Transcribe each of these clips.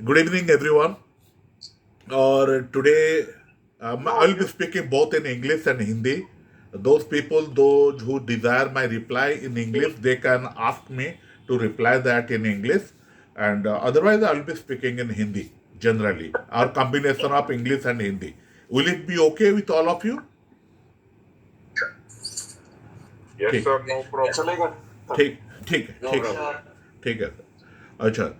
Good evening, everyone. Or today, I'll be speaking both in English and Hindi. Those who desire my reply in English, they can ask me to reply that in English, and otherwise, I'll be speaking in Hindi generally, or combination of English and Hindi. Will it be okay with all of you? Yes, ठीक sir, no problem. चलेगा ठीक ठीक No ठीक problem. ठीक है अच्छा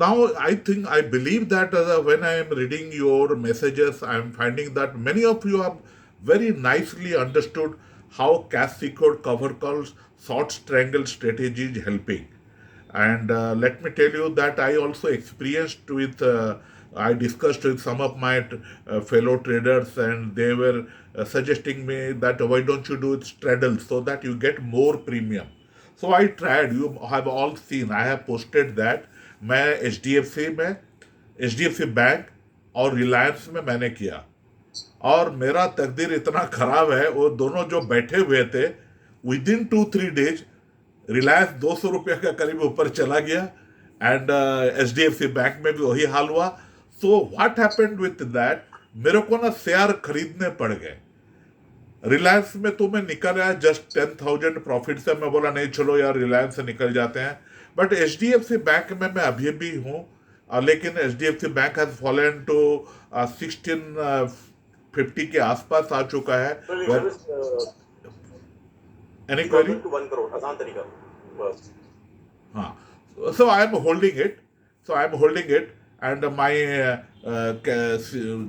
now I think I believe that when I am reading your messages I am finding that many of you have very nicely understood how cash secured cover calls short strangle strategy is helping. And let me tell you that I also experienced with, I discussed with some of my fellow traders, and they were suggesting me that why don't you do it straddle so that you get more premium. So I tried. You have all seen. I have posted that. मैं H D F C bank और Reliance में मैंने किया, और मेरा तकदीर इतना खराब है, वो दोनों जो बैठे हुए थे विद इन 2-3 डेज रिलायंस 200 रुपये का करीब ऊपर चला गया, and H D F C bank में भी वही हाल हुआ. So what happened with that, मेरे को ना शेयर खरीदने पड़ गए. रिलायंस में तो मैं निकल आया जस्ट 10,000 प्रॉफिट से. मैं बोला नहीं चलो यार रिलायंस से निकल जाते हैं. But H D F C bank में मैं अभी भी हूँ, लेकिन H D F C bank has fallen to 1650 के आसपास आ चुका है. Any query? 1 करोड़ आसान तरीका बस. हाँ, so I am holding it. And my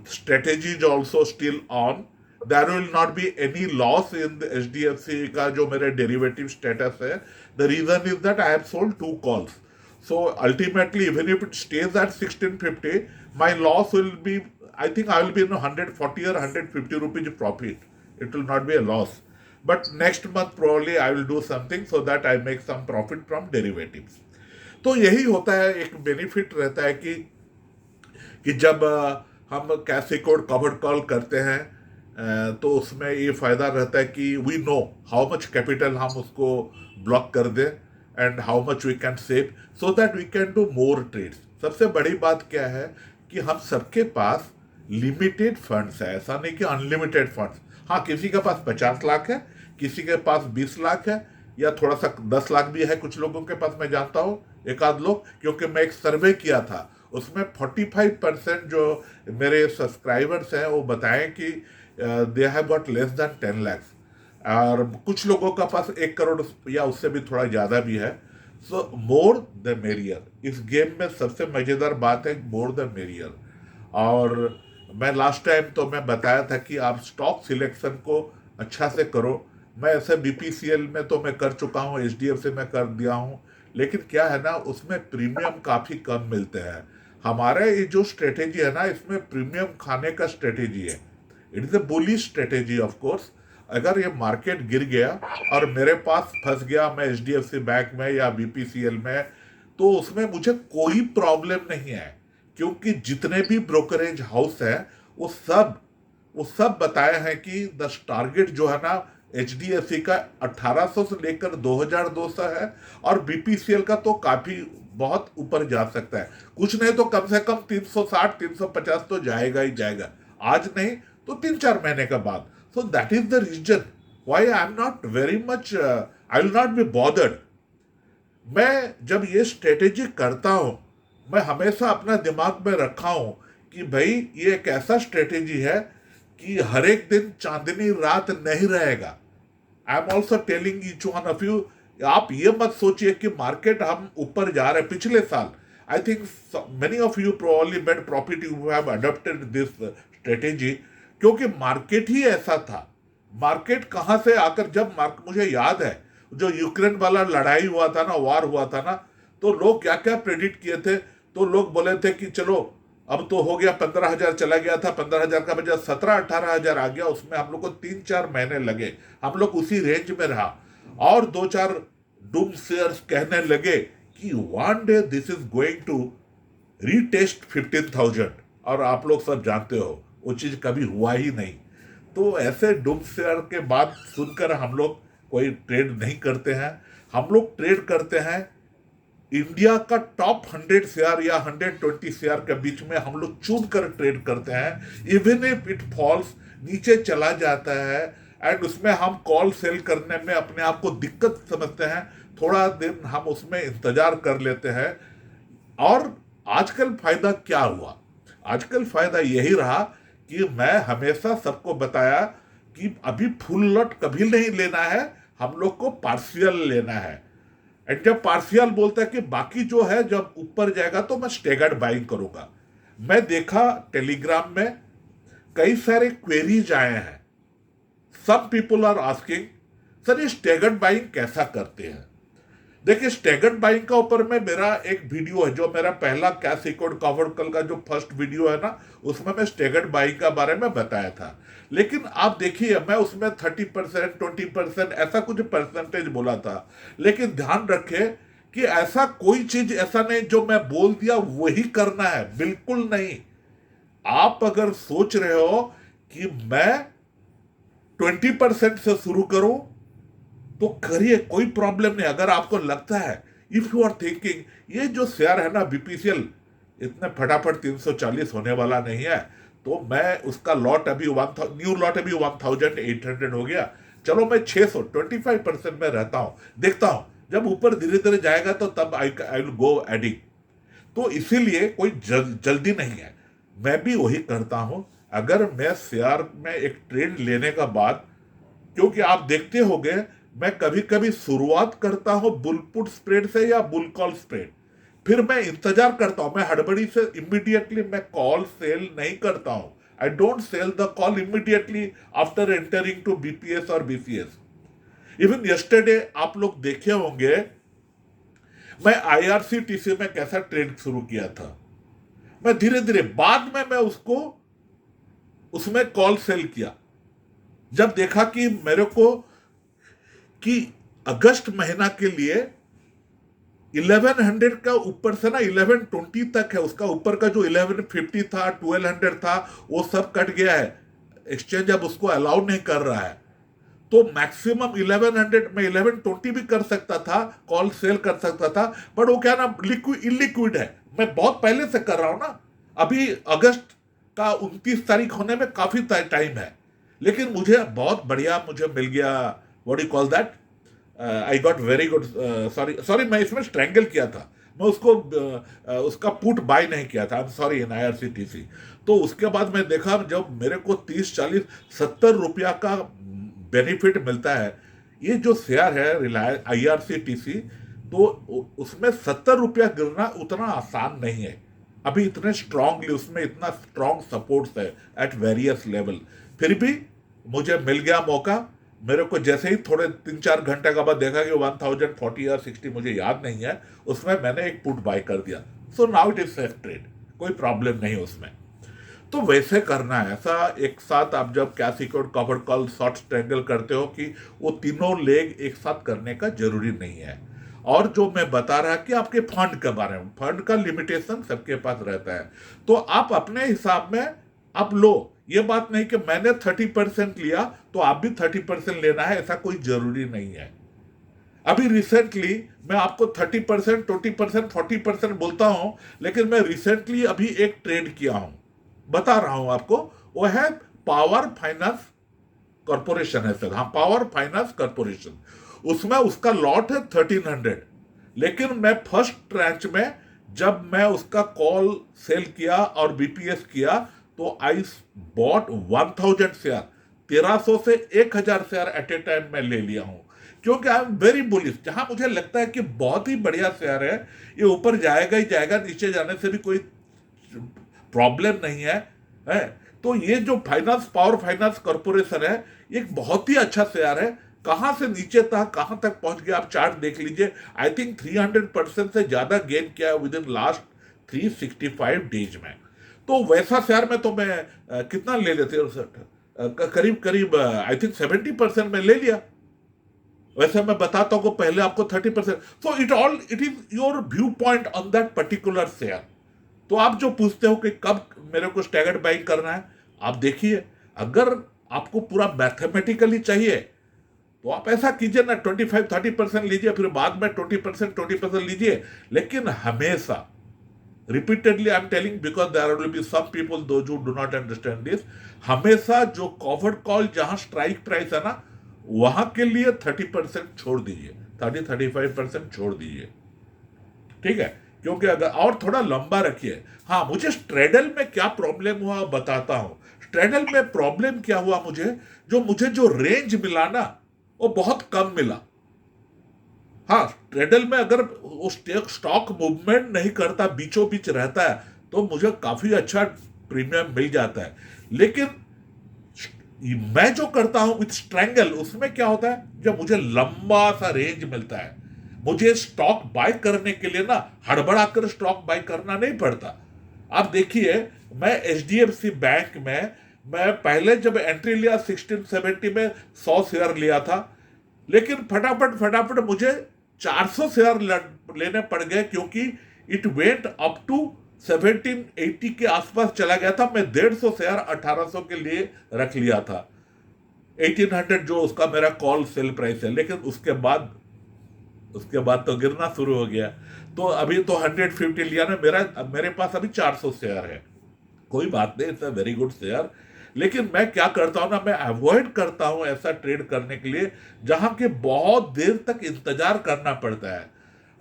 strategy is also still on. There will not be any loss in the HDFC का जो मेरे derivative status है. The reason is that I have sold 2 calls. So ultimately, even if it stays at 1650, my loss will be, I think I will be in 140 or 150 rupees profit. It will not be a loss. But next month probably I will do something so that I make some profit from derivatives. तो यही होता है, एक benefit रहता है कि जब हम कैश सिक्योर्ड कवर्ड कॉल करते हैं तो उसमें ये फ़ायदा रहता है कि we know how much capital हम उसको ब्लॉक कर दें and how much we can save so that we can do more trades. सबसे बड़ी बात क्या है कि हम सबके पास लिमिटेड फंड्स है, ऐसा नहीं कि अनलिमिटेड फंड्स. हाँ, किसी के पास 50 लाख है, किसी के पास 20 लाख है, या थोड़ा सा 10 लाख भी है कुछ लोगों के पास. मैं जानता हूँ एक आध लोग, क्योंकि मैं एक सर्वे किया था उसमें 45% जो मेरे सब्सक्राइबर्स हैं वो बताएं कि they have got less than 10 lakhs, और कुछ लोगों का पास 1 करोड़ या उससे भी थोड़ा ज़्यादा भी है. सो मोर द मेरियर. इस गेम में सबसे मज़ेदार बात है मोर द मेरियर. और मैं लास्ट टाइम तो मैं बताया था कि आप स्टॉक सिलेक्शन को अच्छा से करो. मैं ऐसे बीपीसीएल में तो मैं कर चुका हूँ, एचडीएफसी में कर दिया हूँ, लेकिन क्या है ना उसमें प्रीमियम काफ़ी कम मिलते हैं. हमारा ये जो स्ट्रेटेजी है ना इसमें प्रीमियम खाने का स्ट्रेटेजी है. It is a bullish strategy of course. अगर ये मार्केट गिर गया और मेरे पास फंस गया मैं एचडीएफसी बैंक में या बीपीसीएल में, तो उसमें मुझे कोई प्रॉब्लम नहीं है, क्योंकि जितने भी ब्रोकरेज हाउस हैं वो सब बताए हैं कि द टारगेट जो है ना एचडीएफसी का 1800 से लेकर 2200 है, और बीपीसीएल का तो काफ़ी बहुत ऊपर जा सकता है. कुछ नहीं तो कम से कम 360-350 तो जाएगा ही जाएगा, आज नहीं तो 3-4 महीने के बाद. So that is the reason why I am not very much, I will not be bothered. मैं जब ये स्ट्रेटेजी करता हूँ मैं हमेशा अपना दिमाग में रखा हूँ कि भाई ये एक ऐसा स्ट्रेटेजी है कि हर एक दिन चांदनी रात नहीं रहेगा. आई am also telling each one of you, आप ये मत सोचिए कि मार्केट हम ऊपर जा रहे हैं. पिछले साल I think many of you probably made profit, you have adopted this strategy, क्योंकि मार्केट ही ऐसा था. मार्केट कहाँ से आकर, जब मुझे याद है जो यूक्रेन वाला लड़ाई हुआ था ना, वार हुआ था ना, तो लोग क्या क्या प्रेडिक्ट किए थे. तो लोग बोले थे कि चलो अब तो हो गया, 15,000 चला गया था, 15,000 का बजाय 17-18,000 आ गया. उसमें हम लोग को 3-4 महीने लगे, हम लोग उसी रेंज में रहा, और 2-4 डूम शेयर्स कहने लगे कि one day this is going to retest 15,000, और आप लोग सब जानते हो वो चीज़ कभी हुआ ही नहीं. तो ऐसे डूम शेयर के बाद सुनकर हम लोग कोई ट्रेड नहीं करते हैं. हम लोग ट्रेड करते हैं इंडिया का टॉप 100 शेयर या 120 शेयर के बीच में हम लोग चुन कर ट्रेड करते हैं। इवन इफ इट फॉल्स, नीचे चला जाता है एंड उसमें हम कॉल सेल करने में अपने आप को दिक्कत समझते हैं, थोड़ा दिन हम उसमें इंतजार कर लेते हैं। और आजकल फायदा क्या हुआ? आजकल फायदा यही रहा कि मैं हमेशा सबको बताया कि अभी फुल लॉट कभी नहीं लेना है, हम लोग को पार्शियल लेना है। एंड जब पार्शियल बोलता है कि बाकी जो है जब ऊपर जाएगा तो मैं स्टेगर्ड बाइंग करूंगा। मैं देखा टेलीग्राम में कई सारे क्वेरीज आए हैं। सब पीपल आर आस्किंग सर ये स्टेगर्ड बाइंग कैसा करते हैं। देखिए स्टेगर्ड बाइंग का ऊपर में मेरा एक वीडियो है, जो मेरा पहला कैश रिकॉर्ड कवर्ड कल का जो फर्स्ट वीडियो है ना, उसमें मैं स्टेगर्ड बाइंग का बारे में बताया था। लेकिन आप देखिए मैं उसमें 30%, 20% ऐसा कुछ परसेंटेज बोला था। लेकिन ध्यान रखें कि ऐसा कोई चीज ऐसा नहीं जो मैं बोल दिया वही करना है, बिल्कुल नहीं। आप अगर सोच रहे हो कि मैं 20% से शुरू करूं तो करिए, कोई प्रॉब्लम नहीं। अगर आपको लगता है, इफ यू आर थिंकिंग ये जो शेयर है ना बीपीसीएल, इतने फटाफट 340 होने वाला नहीं है, तो मैं उसका लॉट अभी न्यू लॉट अभी 1800 हो गया, चलो मैं 600 25% में रहता हूं, देखता हूं जब ऊपर धीरे धीरे जाएगा तो तब आई विल गो एडिंग। तो इसीलिए कोई जल्दी नहीं है, मैं भी वही करता हूं। अगर मैं शेयर में एक ट्रेड लेने का बाद, क्योंकि आप देखते होंगे मैं कभी कभी शुरुआत करता हूं बुल पुट स्प्रेड से या बुल कॉल स्प्रेड, फिर मैं इंतजार करता हूं। मैं हड़बड़ी से इमीडिएटली मैं कॉल सेल नहीं करता हूं। I don't sell the call immediately after entering to BPS और बीसीएस। इवन यस्टरडे आप लोग देखे होंगे मैं आईआरसीटीसी में कैसा ट्रेड शुरू किया था। मैं धीरे धीरे बाद में मैं उसको उसमें कॉल सेल किया, जब देखा कि मेरे को कि अगस्त महीना के लिए 1100 का ऊपर से ना 1120 तक है, उसका ऊपर का जो 1150 था 1200 था वो सब कट गया है। एक्सचेंज अब उसको अलाउ नहीं कर रहा है। तो मैक्सिमम 1100 में 1120 भी कर सकता था, कॉल सेल कर सकता था, बट वो क्या ना इलिक्विड है। मैं बहुत पहले से कर रहा हूं ना, अभी अगस्त का 29 तारीख होने में काफी टाइम है। लेकिन मुझे बहुत बढ़िया मुझे मिल गया, what you call that, I got very good, sorry मैं इसमें स्ट्रैंगल किया था, मैं उसको उसका पुट बाय नहीं किया था, I am sorry, in IRCTC. तो उसके बाद मैं देखा जब मेरे को 30, 40, 70 रुपया का बेनिफिट मिलता है। ये जो शेयर है रिलायंस आईआरसीटीसी, तो उसमें 70 रुपया गिरना उतना आसान नहीं है। अभी इतने स्ट्रांगली उसमें इतना स्ट्रांग सपोर्ट्स है एट वेरियस लेवल, फिर भी मुझे मिल गया मौका। मेरे को जैसे ही थोड़े 3-4 घंटे का बाद देखा कि 1040 या 60 मुझे याद नहीं है, उसमें मैंने एक पुट बाय कर दिया। So now it is safe trade, कोई प्रॉब्लम नहीं उसमें। तो वैसे करना है, ऐसा एक साथ आप जब cash secured cover call short strangle करते हो कि वो तीनों लेग एक साथ करने का जरूरी नहीं है। और जो मैं बता रहा कि आपके फंड के बारे में, फंड का लिमिटेशन सबके पास रहता है, तो आप अपने हिसाब में आप लो। ये बात नहीं कि मैंने 30% लिया तो आप भी 30% लेना है, ऐसा कोई जरूरी नहीं है। अभी रिसेंटली मैं आपको 30%, 20%, 40% बोलता हूं, लेकिन मैं रिसेंटली अभी एक ट्रेड किया हूं, बता रहा हूं आपको। वो है पावर फाइनेंस कॉर्पोरेशन है सर, हाँ पावर फाइनेंस कॉर्पोरेशन। उसमें उसका लॉट है 1300, लेकिन मैं फर्स्ट ट्रैंच में जब मैं उसका कॉल सेल किया और बीपीएस किया तो आई बॉट 1000 शेयर, 1300 से 1000 शेयर एट ए टाइम में ले लिया हूं, क्योंकि आई एम वेरी बुलिश। जहां मुझे लगता है कि बहुत ही बढ़िया शेयर है, ये ऊपर जाएगा ही जाएगा, नीचे जाने से भी कोई प्रॉब्लम नहीं है, तो ये जो फाइनेंस पावर फाइनेंस कॉर्पोरेशन है, एक बहुत ही अच्छा शेयर है। कहां से नीचे था कहां तक पहुंच गया, आप चार्ट देख लीजिए। आई थिंक 300% से ज्यादा गेन किया विद इन लास्ट 365 डेज में। तो वैसा शेयर में तो मैं कितना ले लेते करीब करीब आई थिंक 70% में ले लिया। वैसे मैं बताता हूं पहले आपको 30%। So it is your view point on that particular share. तो आप जो पूछते हो कि कब मेरे को स्टैगर्ड बाइंग करना है, आप देखिए, अगर आपको पूरा मैथमेटिकली चाहिए तो आप ऐसा कीजिए ना, 25-30% लीजिए, फिर बाद में 20% लीजिए, लेकिन हमेशा repeatedly I'm telling, because there will be some people those who do not understand this, हमेशा जो कवर्ड कॉल जहां स्ट्राइक प्राइस है ना, वहां के लिए 30% छोड़ दीजिए, 30-35% छोड़ दीजिए, ठीक है? क्योंकि अगर और थोड़ा लंबा रखिए। हाँ, मुझे स्ट्रेडल में क्या प्रॉब्लम हुआ बताता हूं। स्ट्रेडल में प्रॉब्लम क्या हुआ, मुझे जो रेंज मिला ना, वो बहुत कम मिला। हाँ, ट्रेडल में अगर वो स्टॉक मूवमेंट नहीं करता, बीचों बीच रहता है, तो मुझे काफी अच्छा प्रीमियम मिल जाता है। लेकिन मैं जो करता हूं विथ स्ट्रैंगल, उसमें क्या होता है, जब मुझे लंबा सा रेंज मिलता है, मुझे स्टॉक बाय करने के लिए ना हड़बड़ा कर स्टॉक बाय करना नहीं पड़ता। आप देखिए, मैं एचडीएफसी बैंक में मैं पहले जब एंट्री लिया 1670 में 100 शेयर लिया था, लेकिन फटाफट मुझे 400 शेयर लेने पड़ गए, क्योंकि इट वेंट अप टू 1780 के आसपास चला गया था। मैं 150 शेयर 1800 के लिए रख लिया था, 1800 जो उसका मेरा कॉल सेल प्राइस है। लेकिन उसके बाद तो गिरना शुरू हो गया। तो अभी तो 150 लिया ना, मेरे पास अभी 400 शेयर है। कोई बात नहीं, it's a very good share. लेकिन मैं क्या करता हूं ना, मैं अवॉइड करता हूं ऐसा ट्रेड करने के लिए जहां के बहुत देर तक इंतजार करना पड़ता है।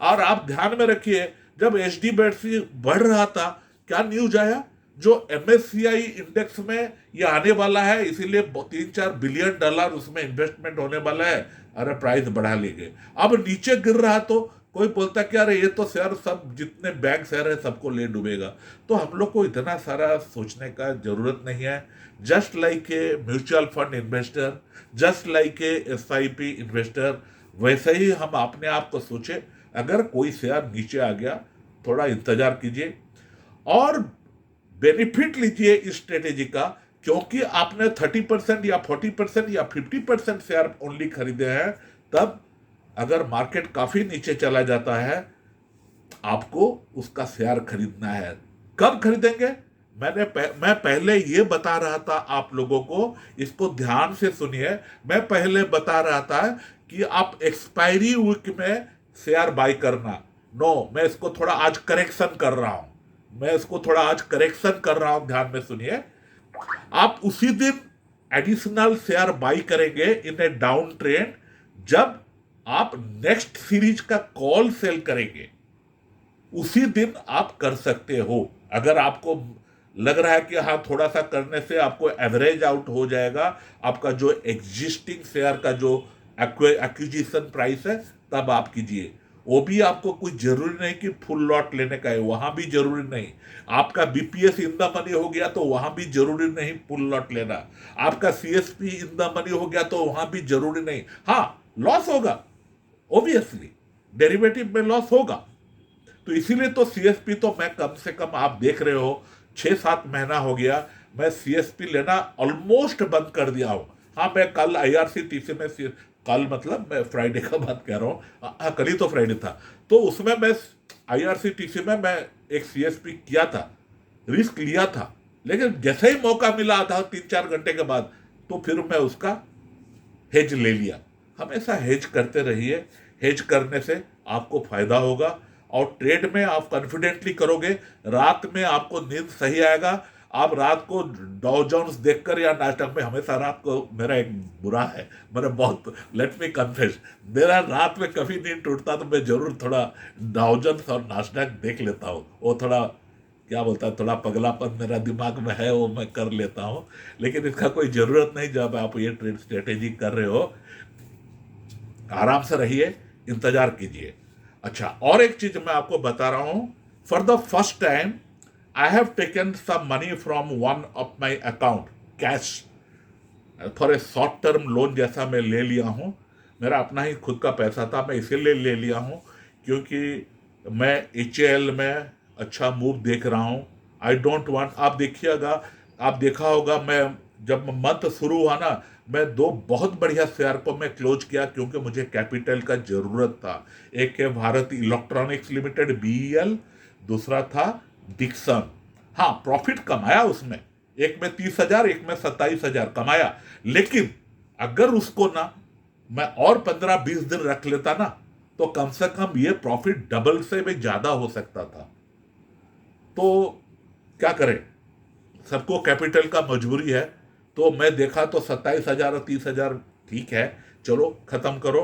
और आप ध्यान में रखिए, जब एचडीएफसी बढ़ रहा था, क्या न्यूज आया, जो एमएससीआई इंडेक्स में ये आने वाला है, इसीलिए 3-4 बिलियन डॉलर उसमें इन्वेस्टमेंट होने वाला है। अरे प्राइस बढ़ा ली गई। अब नीचे गिर रहा तो कोई बोलता कि अरे ये तो शेयर सब जितने बैंक शेयर है सबको ले डूबेगा। तो हम लोग को इतना सारा सोचने का जरूरत नहीं है। Just like a mutual fund investor, just like a SIP investor, वैसे ही हम अपने आप को सोचे, अगर कोई शेयर नीचे आ गया, थोड़ा इंतजार कीजिए और बेनिफिट लीजिए इस स्ट्रेटेजी का। क्योंकि आपने 30% या 40% या 50% शेयर ओनली खरीदे हैं, तब अगर मार्केट काफी नीचे चला जाता है, आपको उसका शेयर खरीदना है। कब खरीदेंगे, मैं पहले ये बता रहा था आप लोगों को, इसको ध्यान से सुनिए। मैं पहले बता रहा था कि आप एक्सपायरी वीक में शेयर बाय करना। नो, मैं इसको थोड़ा आज करेक्शन कर रहा हूं, ध्यान में सुनिए। आप उसी दिन एडिशनल शेयर बाय करेंगे इन ए डाउन ट्रेंड, जब आप नेक्स्ट सीरीज का कॉल सेल करेंगे, उसी दिन आप कर सकते हो। अगर आपको लग रहा है कि हाँ, थोड़ा सा करने से आपको एवरेज आउट हो जाएगा आपका जो एग्जिस्टिंग शेयर का जो एक्विजिशन प्राइस है, तब आप कीजिए। वो भी आपको कुछ जरूरी नहीं कि फुल लॉट लेने का है, वहां भी जरूरी नहीं। आपका बीपीएस इन द मनी हो गया तो वहां भी जरूरी नहीं फुल लॉट लेना। आपका सीएसपी इन द मनी हो गया तो वहां भी जरूरी नहीं। हाँ, लॉस होगा, ऑब्वियसली डेरिवेटिव में लॉस होगा। तो इसीलिए तो सीएसपी तो मैं कम से कम, आप देख रहे हो 6-7 महीना हो गया मैं सीएसपी लेना ऑलमोस्ट बंद कर दिया हूं। हाँ, मैं कल आईआरसीटीसी में, कल मतलब मैं फ्राइडे का बात कह रहा हूँ, हाँ कल ही तो फ्राइडे था, तो उसमें मैं आईआरसीटीसी में मैं एक सीएसपी किया था, रिस्क लिया था। लेकिन जैसे ही मौका मिला था 3-4 घंटे के बाद, तो फिर मैं उसका हेज ले लिया। हमेशा हेज करते रहिए, हेज करने से आपको फायदा होगा और ट्रेड में आप कॉन्फिडेंटली करोगे। रात में आपको नींद सही आएगा। आप रात को डॉ जोन्स देखकर या नास्डैक में, हमेशा रात को मेरा एक बुरा है, मेरा बहुत, लेट मी कन्फेस, मेरा रात में कभी नींद टूटता तो मैं जरूर थोड़ा डॉ जोन्स और नास्डैक देख लेता हूँ। वो थोड़ा क्या बोलता है, थोड़ा पगलापन मेरा दिमाग में है, वो मैं कर लेता हूँ। लेकिन इसका कोई जरूरत नहीं जब आप ये ट्रेड स्ट्रेटेजी कर रहे हो। आराम से रहिए, इंतजार कीजिए। अच्छा, और एक चीज मैं आपको बता रहा हूं, for the first time I have taken some money from one of my account cash for a short term loan जैसा मैं ले लिया हूं। मेरा अपना ही खुद का पैसा था, मैं इसीलिए ले लिया हूं क्योंकि मैं एचएल में अच्छा मूव देख रहा हूं। आई डोंट वांट, आप देखिएगा, आप देखा होगा, मैं जब मंथ शुरू हुआ ना, मैं 2 बहुत बढ़िया शेयर को मैं क्लोज किया क्योंकि मुझे कैपिटल का जरूरत था। एक है भारत इलेक्ट्रॉनिक्स लिमिटेड बीईएल, दूसरा था डिक्सन। हाँ, प्रॉफिट कमाया उसमें, एक में 30,000, एक में 27,000 कमाया। लेकिन अगर उसको ना मैं और 15-20 दिन रख लेता ना, तो कम से कम ये प्रॉफिट डबल से भी ज्यादा हो सकता था। तो क्या करें, सबको कैपिटल का मजबूरी है। तो मैं देखा तो 27,000 और 30,000 ठीक है, चलो खत्म करो,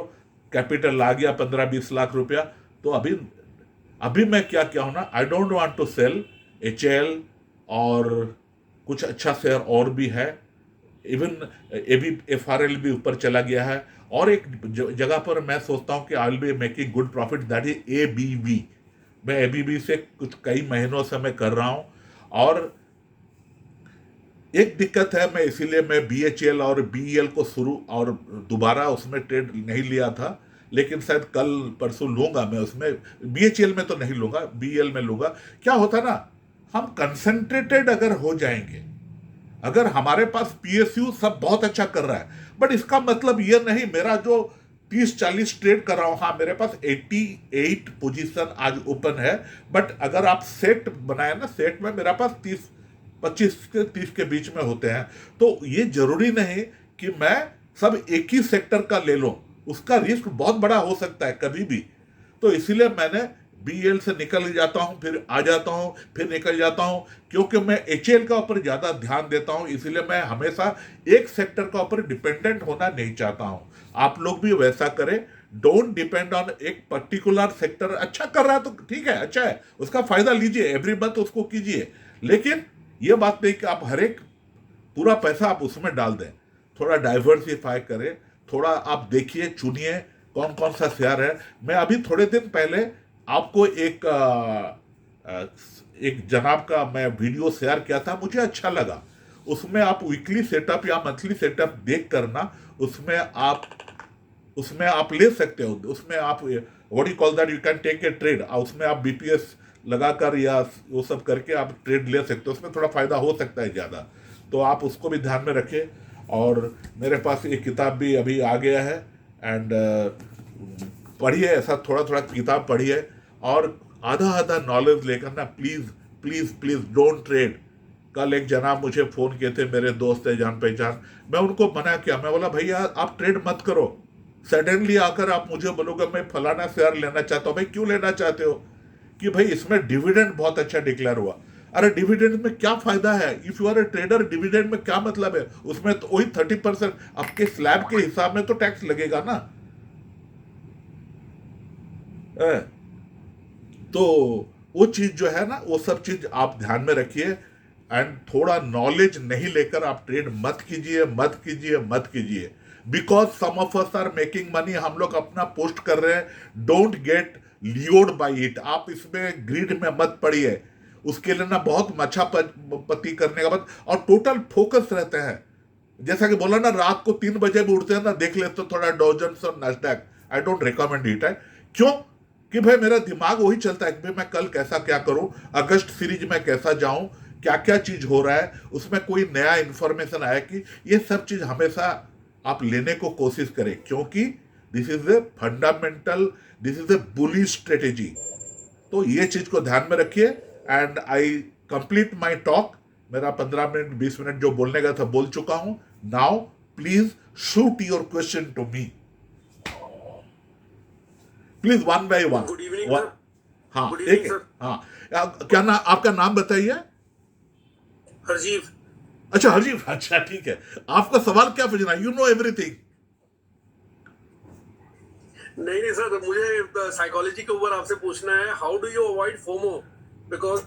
कैपिटल आ गया 15-20 लाख रुपया। तो अभी अभी मैं क्या क्या हूं ना, I don't want to sell HL, और कुछ अच्छा शेयर और भी है, इवन FRL भी ऊपर चला गया है। और एक जगह पर मैं सोचता हूं कि आई will be making good profit, that is ABB। मैं ABB से कुछ कई महीनों से मैं कर रहा हूं। और एक दिक्कत है, मैं इसीलिए मैं BHL और BEL को शुरू और दोबारा उसमें ट्रेड नहीं लिया था, लेकिन शायद कल परसों लूंगा मैं उसमें। BHL में तो नहीं लूंगा, BEL में लूंगा। क्या होता ना, हम कंसंट्रेटेड अगर हो जाएंगे, अगर हमारे पास PSU सब बहुत अच्छा कर रहा है, बट इसका मतलब ये नहीं मेरा जो 30-40 ट्रेड कर रहा हूं, हाँ मेरे पास 88 पोजीशन आज ओपन है, बट अगर आप सेट बनाए ना, सेट में मेरा पास 25 के 30 के बीच में होते हैं। तो ये जरूरी नहीं कि मैं सब एक ही सेक्टर का ले लूं, उसका रिस्क बहुत बड़ा हो सकता है कभी भी। तो इसीलिए मैंने BL से निकल जाता हूं, फिर आ जाता हूं, फिर निकल जाता हूं, क्योंकि मैं HL का ऊपर ज्यादा ध्यान देता हूं। इसीलिए मैं हमेशा एक सेक्टर का ऊपर डिपेंडेंट होना नहीं चाहता हूं। आप लोग भी वैसा करें, डोंट डिपेंड ऑन एक पर्टिकुलर सेक्टर। अच्छा कर रहा है तो ठीक है, अच्छा है, उसका फायदा लीजिए, एवरी मंथ उसको कीजिए, लेकिन ये बात नहीं कि आप हर एक पूरा पैसा आप उसमें डाल दें। थोड़ा डाइवर्सिफाई करें, थोड़ा आप देखिए, चुनिए कौन कौन सा शेयर है। मैं अभी थोड़े दिन पहले आपको एक जनाब का मैं वीडियो शेयर किया था, मुझे अच्छा लगा। उसमें आप वीकली सेटअप या मंथली सेटअप देख करना, उसमें आप ले सकते हो। उसमें आप what you call that, you can take a trade. उसमें आप BPS लगाकर या वो सब करके आप ट्रेड ले सकते हो, उसमें थोड़ा फायदा हो सकता है ज़्यादा। तो आप उसको भी ध्यान में रखें। और मेरे पास एक किताब भी अभी आ गया है, एंड पढ़िए, ऐसा थोड़ा थोड़ा किताब पढ़िए, और आधा आधा नॉलेज लेकर ना, please please please don't trade. कल एक जनाब मुझे फ़ोन किए थे, मेरे दोस्त है जान पहचान, मैं उनको मना किया, मैं बोला भैया आप ट्रेड मत करो। सडनली आकर आप मुझे बोलोगे मैं फलाना शेयर लेना चाहता हूँ। भाई क्यों लेना चाहते हो? कि भाई इसमें डिविडेंड बहुत अच्छा डिक्लेयर हुआ। अरे डिविडेंड में क्या फायदा है? If you are a trader, dividend में क्या मतलब है? उसमें तो वही 30% आपके स्लैब के हिसाब में तो टैक्स लगेगा ना। तो वो चीज जो है ना, वो सब चीज आप ध्यान में रखिए, एंड थोड़ा नॉलेज नहीं लेकर आप ट्रेड मत कीजिए, मत कीजिए, मत कीजिए। Because some of us are making money, हम लोग अपना पोस्ट कर रहे हैं, don't get lured by it. आप इसमें ग्रीड में मत पड़िए, उसके लिए ना बहुत मच्छा पति करने का बाद, और टोटल फोकस रहते हैं। जैसा कि बोला ना, रात को 3 बजे भी उठते हैं ना, देख लेते तो थोड़ा डॉजन्स और Nasdaq, I don't recommend it है। क्यों? कि भाई मेरा दिमाग वही चलता है कि भाई मैं कल कैसा क्या करूं, अगस्त सीरीज में कैसा जाऊं, क्या क्या चीज हो रहा है, उसमें कोई नया इंफॉर्मेशन आया कि, ये सब चीज हमेशा आप लेने को कोशिश करें, क्योंकि this is a fundamental, this is a bullish strategy. तो ये चीज को ध्यान में रखिए। And I complete my talk. मेरा 15 मिनट 20 मिनट जो बोलने का था बोल चुका हूं। Now please shoot your question to me, please one by one. Good evening sir. हाँ गुड एक इवनिंग सर। हाँ, क्या ना आपका नाम बताइए? हरजीव। अच्छा हरजीव, अच्छा ठीक है। आपका सवाल क्या पूछना? You know everything. नहीं सर, मुझे साइकोलॉजी के ऊपर आपसे पूछना है, how do you avoid FOMO? Because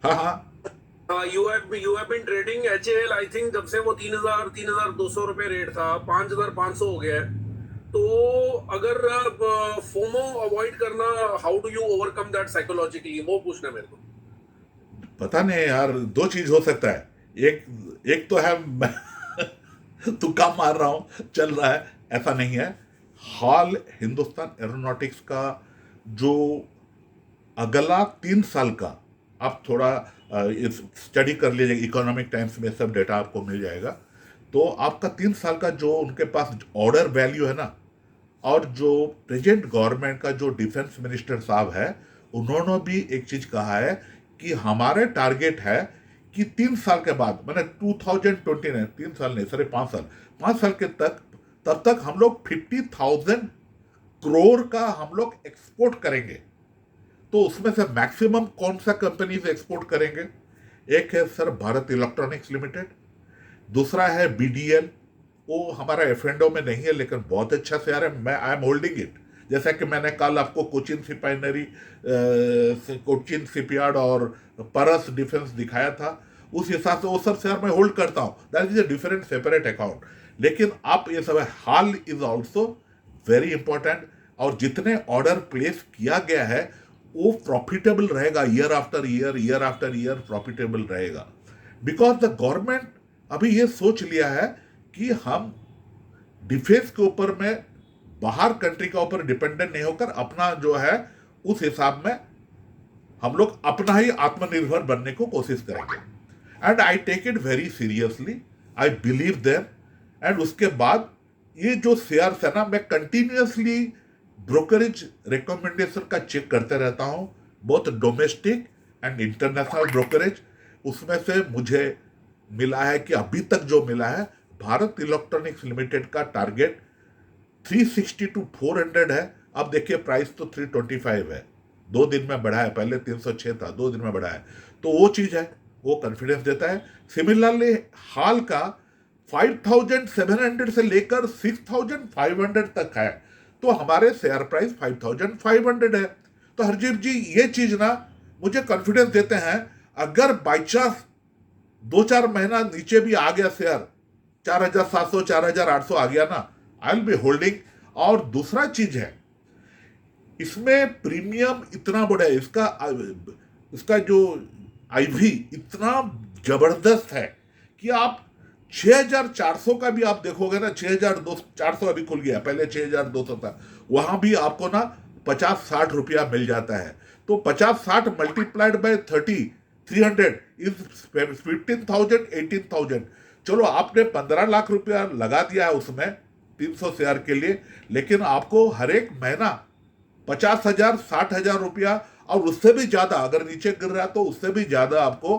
हाँ you have been trading HL, I think जब से वो 3,200 रुपए रेट था, 5,500 हो गया है। तो अगर फोमो अवॉइड करना, how do you overcome that psychologically, वो पूछना मेरे को। पता नहीं यार, दो चीज हो सकता है। एक तो है तुक्का मार रहा हूं, चल रहा है, ऐसा नहीं है। हाल हिंदुस्तान एरोनॉटिक्स का जो अगला 3 साल का, आप थोड़ा स्टडी कर लीजिएगा, इकोनॉमिक टाइम्स में सब डेटा आपको मिल जाएगा। तो आपका 3 साल का जो उनके पास ऑर्डर वैल्यू है ना, और जो प्रेजेंट गवर्नमेंट का जो डिफेंस मिनिस्टर साहब है, उन्होंने भी एक चीज कहा है कि हमारे टारगेट है कि 3 साल के बाद, मैंने 2029, 3 साल नहीं सर, 5 साल के तक तब तक हम लोग 50,000 करोड़ का हम लोग एक्सपोर्ट करेंगे। तो उसमें से मैक्सिमम कौन सा कंपनीज एक्सपोर्ट करेंगे? एक है सर भारत इलेक्ट्रॉनिक्स लिमिटेड, दूसरा है बीडीएल, वो हमारा एफएनडो में नहीं है लेकिन बहुत अच्छा शेयर है, मैं आई एम होल्डिंग इट। जैसा कि मैंने कल आपको कोचिन रिफाइनरी, कोचिन शिपयार्ड और परस डिफेंस दिखाया था, उस हिसाब से वो सब शेयर मैं होल्ड करता हूँ। That is a different separate account. लेकिन आप ये सब हाल इज ऑल्सो वेरी इंपॉर्टेंट, और जितने ऑर्डर प्लेस किया गया है वो प्रॉफिटेबल रहेगा, year after year, year after year profitable रहेगा। बिकॉज द गवर्नमेंट अभी ये सोच लिया है कि हम डिफेंस के ऊपर में बाहर कंट्री का ऊपर डिपेंडेंट नहीं होकर अपना जो है उस हिसाब में हम लोग अपना ही आत्मनिर्भर बनने को कोशिश करेंगे। And I take it very seriously, I believe them. And उसके बाद ये जो शेयर्स है ना, मैं कंटिन्यूसली ब्रोकरेज रिकमेंडेशन का चेक करते रहता हूं, both domestic and international brokerage. उसमें से मुझे मिला है कि अभी तक जो मिला है, भारत इलेक्ट्रॉनिक्स लिमिटेड का टारगेट 360 to 400 है। अब देखिए प्राइस तो 325 है, 2 दिन में बढ़ा है, पहले 306 था, 2 दिन में बढ़ा है, तो वो चीज है, वो कॉन्फिडेंस देता है। सिमिलरली हाल का 5,700 से लेकर 6,500 तक है, तो हमारे शेयर प्राइस 5,500 है। तो हरजीत जी ये चीज ना मुझे कॉन्फिडेंस देते हैं, अगर बाई चांस 2-4 महीना नीचे भी आ गया शेयर, 4,700 4,800 आ गया ना, आई विल बी होल्डिंग। और दूसरा चीज है, इसमें प्रीमियम इतना बड़ा है, इसका जो आईवी इतना जबरदस्त है कि आप 6,400 का भी आप देखोगे ना, 6,400 अभी खुल गया, पहले 6,200 था, वहां भी आपको ना 50-60 रुपया मिल जाता है। तो 50-60 मल्टीप्लाइड बाय 300 इज 15,000 18,000। चलो आपने 15 लाख रुपया लगा दिया है उसमें 300 शेयर के लिए, लेकिन आपको हर एक महीना 50,000 60,000 रुपया, और उससे भी ज्यादा अगर नीचे गिर रहा है तो उससे भी ज्यादा आपको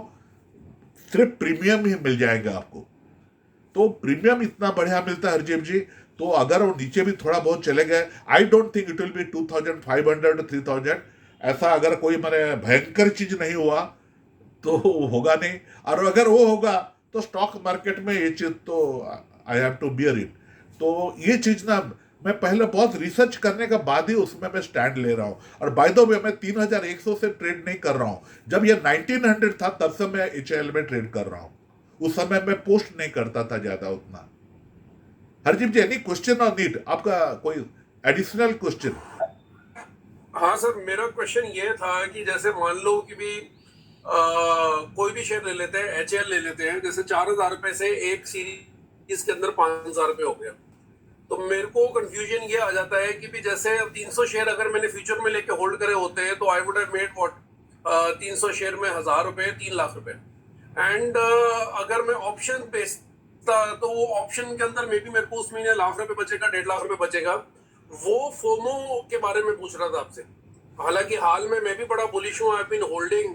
सिर्फ प्रीमियम ही मिल जाएगा आपको। तो प्रीमियम इतना बढ़िया मिलता है हरजीत जी। तो अगर वो नीचे भी थोड़ा बहुत चले गए, I don't think it will B 2,500 3,000, ऐसा अगर कोई मैंने भयंकर चीज नहीं हुआ तो होगा नहीं। और अगर वो होगा तो स्टॉक मार्केट में ये चीज तो I have to bear it. तो ये चीज ना मैं पहले बहुत रिसर्च करने के बाद ही उसमें मैं स्टैंड ले रहा हूँ। और बाय द वे मैं 3,100 से ट्रेड नहीं कर रहा हूँ, जब ये 1,900 था तब से मैं HL में ट्रेड कर रहा हूँ। उस समय मैं पोस्ट नहीं करता था ज्यादा उतना। हरजीत जी एनी क्वेश्चन और नीड, आपका कोई एडिशनल क्वेश्चन? हाँ सर, मेरा क्वेश्चन ये था कि जैसे मान लो कि भी कोई भी शेयर ले लेते हैं, HL ले लेते हैं, जैसे 4,000 रुपए से एक सीरीज के अंदर 5,000 रुपए हो गया, तो मेरे को कंफ्यूजन ये आ जाता है कि भी जैसे 300 शेयर अगर मैंने फ्यूचर में लेके होल्ड करे होते हैं तो I would have made what 300 share में 1,000 रुपए 3 लाख रुपए। एंड अगर मैं ऑप्शन बेचता तो वो ऑप्शन के अंदर मे बी मेरे को उस महीने 1 लाख रुपए बचेगा, 1.5 लाख रुपए बचेगा। वो फोमो के बारे में पूछ रहा था आपसे। हालांकि हाल में मैं भी बड़ा बुलिश हूँ, I have been holding,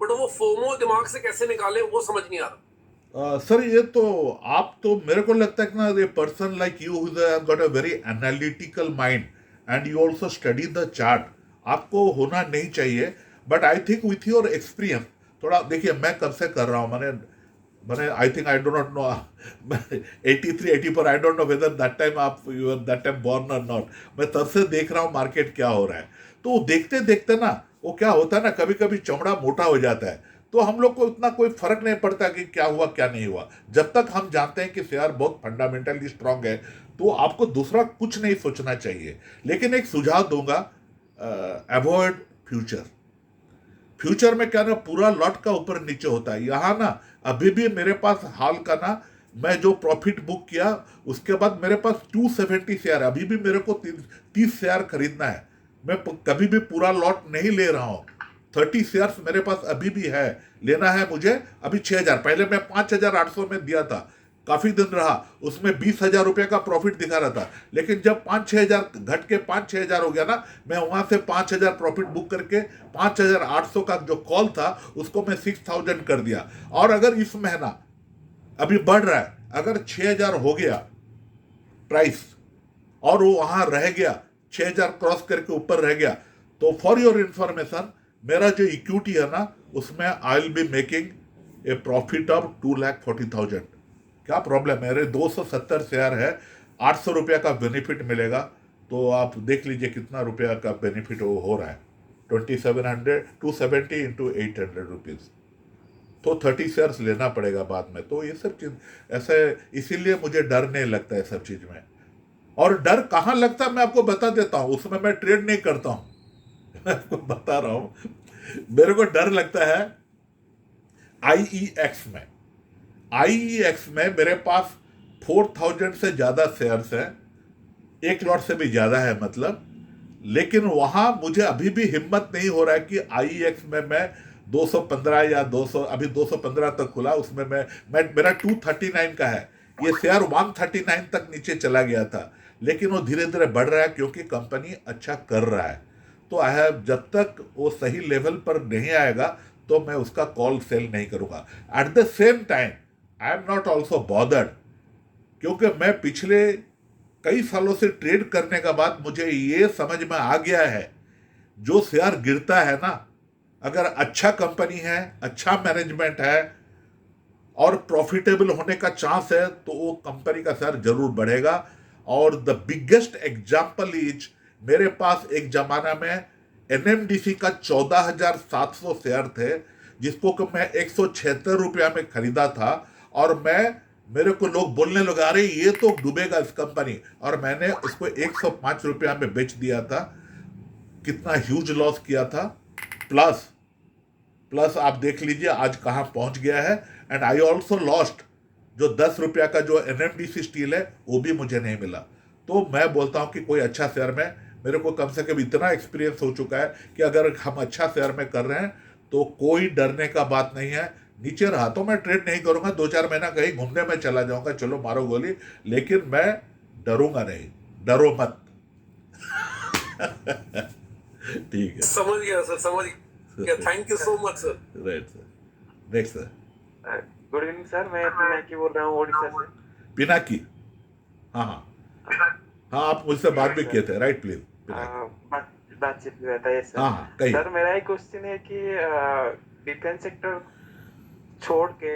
but वो फोमो दिमाग से कैसे निकाले वो समझ नहीं आ रहा। सर ये तो आप तो मेरे को लगता है कि ना, ये person like you have got a very analytical mind and you also study the chart, आपको होना नहीं चाहिए। But I think with your experience थोड़ा देखिए, मैं कब से कर रहा हूँ, मैंने I think I do not know 83 84 I don't know whether that time आप you are that time born और नॉट। मैं तब से देख रहा हूँ मार्केट क्या हो रहा है। तो देखते देखते ना वो क्या होता है ना, कभी कभी चमड़ा मोटा हो जाता है, तो हम लोग को इतना कोई फर्क नहीं पड़ता कि क्या हुआ क्या नहीं हुआ। जब तक हम जानते हैं कि शेयर बहुत फंडामेंटली स्ट्रांग है तो आपको दूसरा कुछ नहीं सोचना चाहिए। लेकिन एक सुझाव दूंगा, अवॉइड फ्यूचर। फ्यूचर में क्या ना, पूरा लॉट का ऊपर नीचे होता है। यहाँ ना अभी भी मेरे पास हाल का ना, मैं जो प्रॉफिट बुक किया उसके बाद मेरे पास 270 शेयर, अभी भी मेरे को 30 शेयर खरीदना है। मैं कभी भी पूरा लॉट नहीं ले रहा हूँ, 30 शेयर्स मेरे पास अभी भी है, लेना है मुझे अभी 6,000। पहले मैं 5,800 में दिया था, काफी दिन रहा, उसमें 20,000 रुपये का प्रॉफिट दिखा रहा था। लेकिन जब 5-6 हजार घट के 5-6 हजार हो गया ना, मैं वहां से 5,000 प्रॉफिट बुक करके 5,800 का जो कॉल था उसको मैं 6,000 कर दिया। और अगर इस महीना अभी बढ़ रहा है, अगर 6,000 हो गया प्राइस और वो वहां रह गया, 6,000 क्रॉस करके ऊपर रह गया, तो फॉर योर इंफॉर्मेशन मेरा जो इक्विटी है ना उसमें आई will be making a profit of 2,40,000। क्या प्रॉब्लम है? मेरे 270 शेयर है, 800 रुपया का बेनिफिट मिलेगा, तो आप देख लीजिए कितना रुपया का बेनिफिट वो हो रहा है। 270 इंटू 800 रुपीज़, तो 30 शेयर्स लेना पड़ेगा बाद में। तो ये सब चीज़ ऐसे, इसीलिए मुझे डर नहीं लगता है सब चीज़ में। और डर कहाँ लगता है मैं आपको बता देता हूँ, उसमें मैं ट्रेड नहीं करता हूँ मैं आपको बता रहा हूँ। मेरे को डर लगता है IEX में। IEX में मेरे पास 4,000 से ज़्यादा शेयर्स हैं, 1 लॉट से भी ज़्यादा है मतलब, लेकिन वहाँ मुझे अभी भी हिम्मत नहीं हो रहा है कि IEX में मैं 215 या 200, अभी 215 तक खुला, उसमें मैं मेरा 239 का है, ये शेयर 139 तक नीचे चला गया था, लेकिन वो धीरे धीरे बढ़ रहा है क्योंकि कंपनी अच्छा कर रहा है। तो जब तक वो सही लेवल पर नहीं आएगा तो मैं उसका कॉल सेल नहीं करूँगा। At the same time I am not also bothered, क्योंकि मैं पिछले कई सालों से ट्रेड करने के बाद मुझे ये समझ में आ गया है, जो शेयर गिरता है ना, अगर अच्छा कंपनी है, अच्छा मैनेजमेंट है और प्रॉफिटेबल होने का चांस है तो वो कंपनी का शेयर जरूर बढ़ेगा। और द बिगेस्ट एग्जाम्पल इज, मेरे पास एक जमाना में NMDC का 14,700 शेयर थे, जिसको कि मैं 176 रुपया में खरीदा था, और मेरे को लोग बोलने लगा अरे ये तो डूबेगा इस कंपनी, और मैंने उसको 105 रुपया में बेच दिया था। कितना ह्यूज लॉस किया था। प्लस आप देख लीजिए आज कहाँ पहुंच गया है। एंड आई ऑल्सो लॉस्ट, जो 10 रुपया का जो NMDC स्टील है वो भी मुझे नहीं मिला। तो मैं बोलता हूँ कि कोई अच्छा शेयर में, मेरे को कम से कम इतना एक्सपीरियंस हो चुका है कि अगर हम अच्छा शेयर में कर रहे हैं तो कोई डरने का बात नहीं है। नीचे रहा तो मैं ट्रेड नहीं करूंगा, 2-4 महीना कहीं घूमने में चला जाऊंगा, चलो मारो गोली, लेकिन मैं डरूंगा नहीं। डरो मत। ठीक है, समझ गया सर, समझ गया। Thank you so much sir. Right sir. Next sir. Good evening sir, मैं पिनाकी बोल रहा हूँ ओडिशा से। पिनाकी, हाँ आप मुझसे बात भी किए थे, राइट प्लीज। बातचीत भी रहता है सर। हाँ कहीं सर मेरा एक क्वेश्चन है कि डिफेंस सेक्टर छोड़ के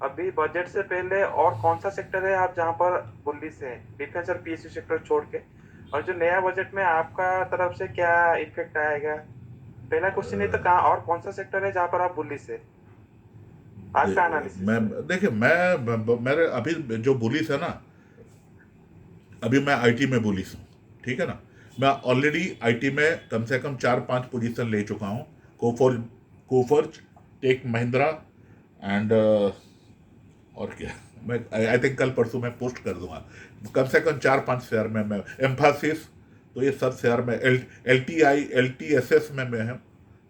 अभी बजट से पहले और कौन सा सेक्टर है आप जहाँ पर बुलिश हैं, डिफेंस और PSU सेक्टर छोड़ के, और जो नया बजट में आपका तरफ से क्या इफेक्ट आएगा? पहला क्वेश्चन है तो कहाँ और कौन सा सेक्टर है जहाँ पर आप बुलिश है? आज का एनालिसिस। देखिए मेरे अभी जो बुलिश है ना, अभी मैं IT में बुलिश हूँ, ठीक है ना। मैं ऑलरेडी IT में कम से कम 4-5 पोजीशन ले चुका हूँ। कोफोर्ज, टेक महिंद्रा एंड और क्या, मैं आई थिंक कल परसों मैं पोस्ट कर दूंगा। कम से कम 4-5 शेयर में मैं, एम्फासिस, तो ये सब शेयर में, LTI LTSS में मैं हूँ,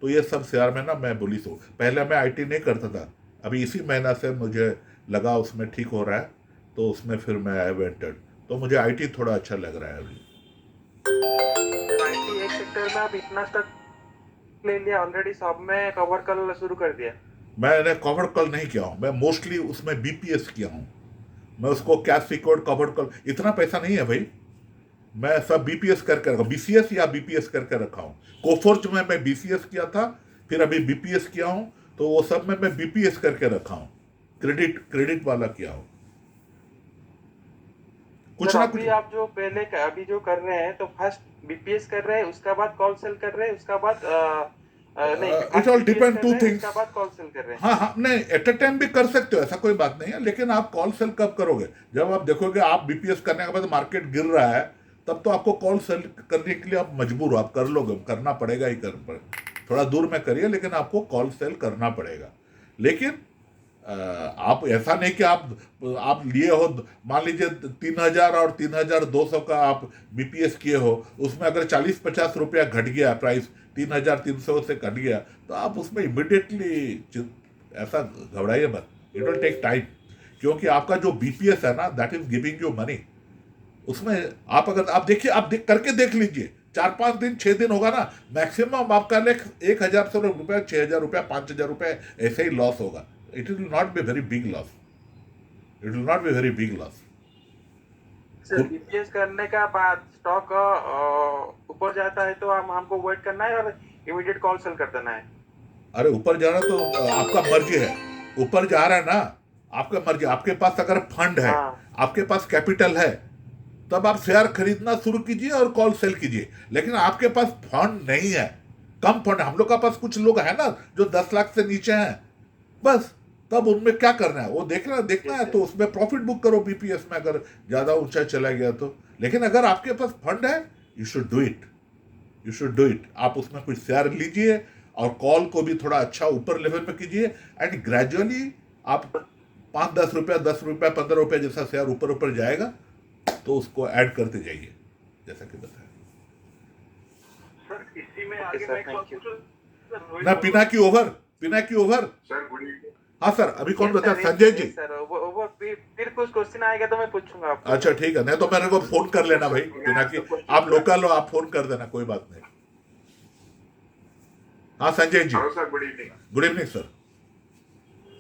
तो ये सब शेयर में ना मैं बुलिश हूँ। पहले मैं IT नहीं करता था, अभी इसी महीना से मुझे लगा उसमें ठीक हो रहा है, तो उसमें फिर मैं आई वेंटेड, तो मुझे IT थोड़ा अच्छा लग रहा है अभी। IT एक सेक्टर में आप इतना स्टॉक ले लिया ऑलरेडी, सब में कवर कर शुरू कर दिया? मैंने कवर कॉल नहीं किया हूँ, मैं मोस्टली उसमें BPS किया हूँ। मैं उसको कैश सिक्योर्ड कवर कॉल, इतना पैसा नहीं है भाई, मैं सब BPS करके रखा, BCS या BPS करके रखा हूँ। कोफोर्ज में मैं BCS किया था, फिर अभी BPS किया हूँ, तो वो सब में मैं BPS करके रखा हूँ, क्रेडिट वाला किया हूँ। कुछ ना कुछ आप जो पहले अभी जो कर रहे हैं, तो फर्स्ट BPS कर रहे हैं, उसका बाद कॉल सेल कर रहे हैं, उसका बाद it all depend two things. उसका बाद कॉल सेल कर रहे हैं। हाँ नहीं, एट अ टाइम भी कर सकते हो, ऐसा कोई बात नहीं है, लेकिन आप कॉल सेल कब करोगे? जब आप देखोगे आप BPS करने के बाद मार्केट गिर रहा है, तब तो आपको कॉल सेल करने के लिए आप मजबूर हो, आप कर लोगे, करना पड़ेगा ही, थोड़ा दूर में करिए, लेकिन आपको कॉल सेल करना पड़ेगा। लेकिन आप ऐसा नहीं कि आप लिए हो, मान लीजिए 3,000 और 3,200 का आप BPS किए हो, उसमें अगर 40-50 रुपया घट गया, प्राइस 3,300 से घट गया, तो आप उसमें इमिडिएटली ऐसा घबराइए मत, इट विल टेक टाइम, क्योंकि आपका जो BPS है ना, that is giving you money. उसमें आप अगर आप देखिए, करके देख लीजिए, 4-5 दिन 6 दिन होगा ना, मैक्सिमम आपका 1,000 रुपया, 6,000 रुपया, 5,000 रुपये ऐसे ही लॉस होगा। It will not be very big loss. It will not be very big loss. Sir BPS करने का बाद स्टॉक ऊपर जाता है तो हमको वेट करना है और इमीडिएट कॉल सेल कर देना है। अरे ऊपर जाना तो आपका मर्जी है, ऊपर जा रहा है ना, आपका मर्जी। आपके पास अगर फंड है, हाँ। आपके पास कैपिटल है, तब आप शेयर खरीदना शुरू कीजिए और कॉल सेल कीजिए। लेकिन आपके पास फंड नहीं है, कम फंड, हम लोग का पास कुछ लोग है ना जो 10 लाख से नीचे हैं, बस तब उनमें क्या करना है वो देखना है, तो उसमें प्रॉफिट बुक करो बीपीएस में अगर ज्यादा ऊंचा चला गया तो। लेकिन अगर आपके पास फंड है, यू शुड डू इट। आप उसमें कुछ शेयर लीजिए और कॉल को भी थोड़ा अच्छा ऊपर लेवल में कीजिए, एंड ग्रेजुअली आप 5-10 रुपया, 10 रुपया, 15 रुपया जैसा शेयर ऊपर जाएगा तो उसको ऐड करते जाइए, जैसा कि बताया। सर इसी में आगे सर, मैं थैंक यू। ना Pinaki over. Sir good evening. हाँ सर, अभी कौन Yes, बता? sir, संजय yes, जी। सर वो फिर कुछ क्वेश्चन आएगा तो मैं पूछूंगा आपको। अच्छा ठीक है, नहीं तो मेरे को फोन कर लेना भाई, पिनाकी आप लोकल हो, आप फोन कर देना, कोई बात नहीं। हाँ Sanjay ji, hello sir, good evening. Good evening sir.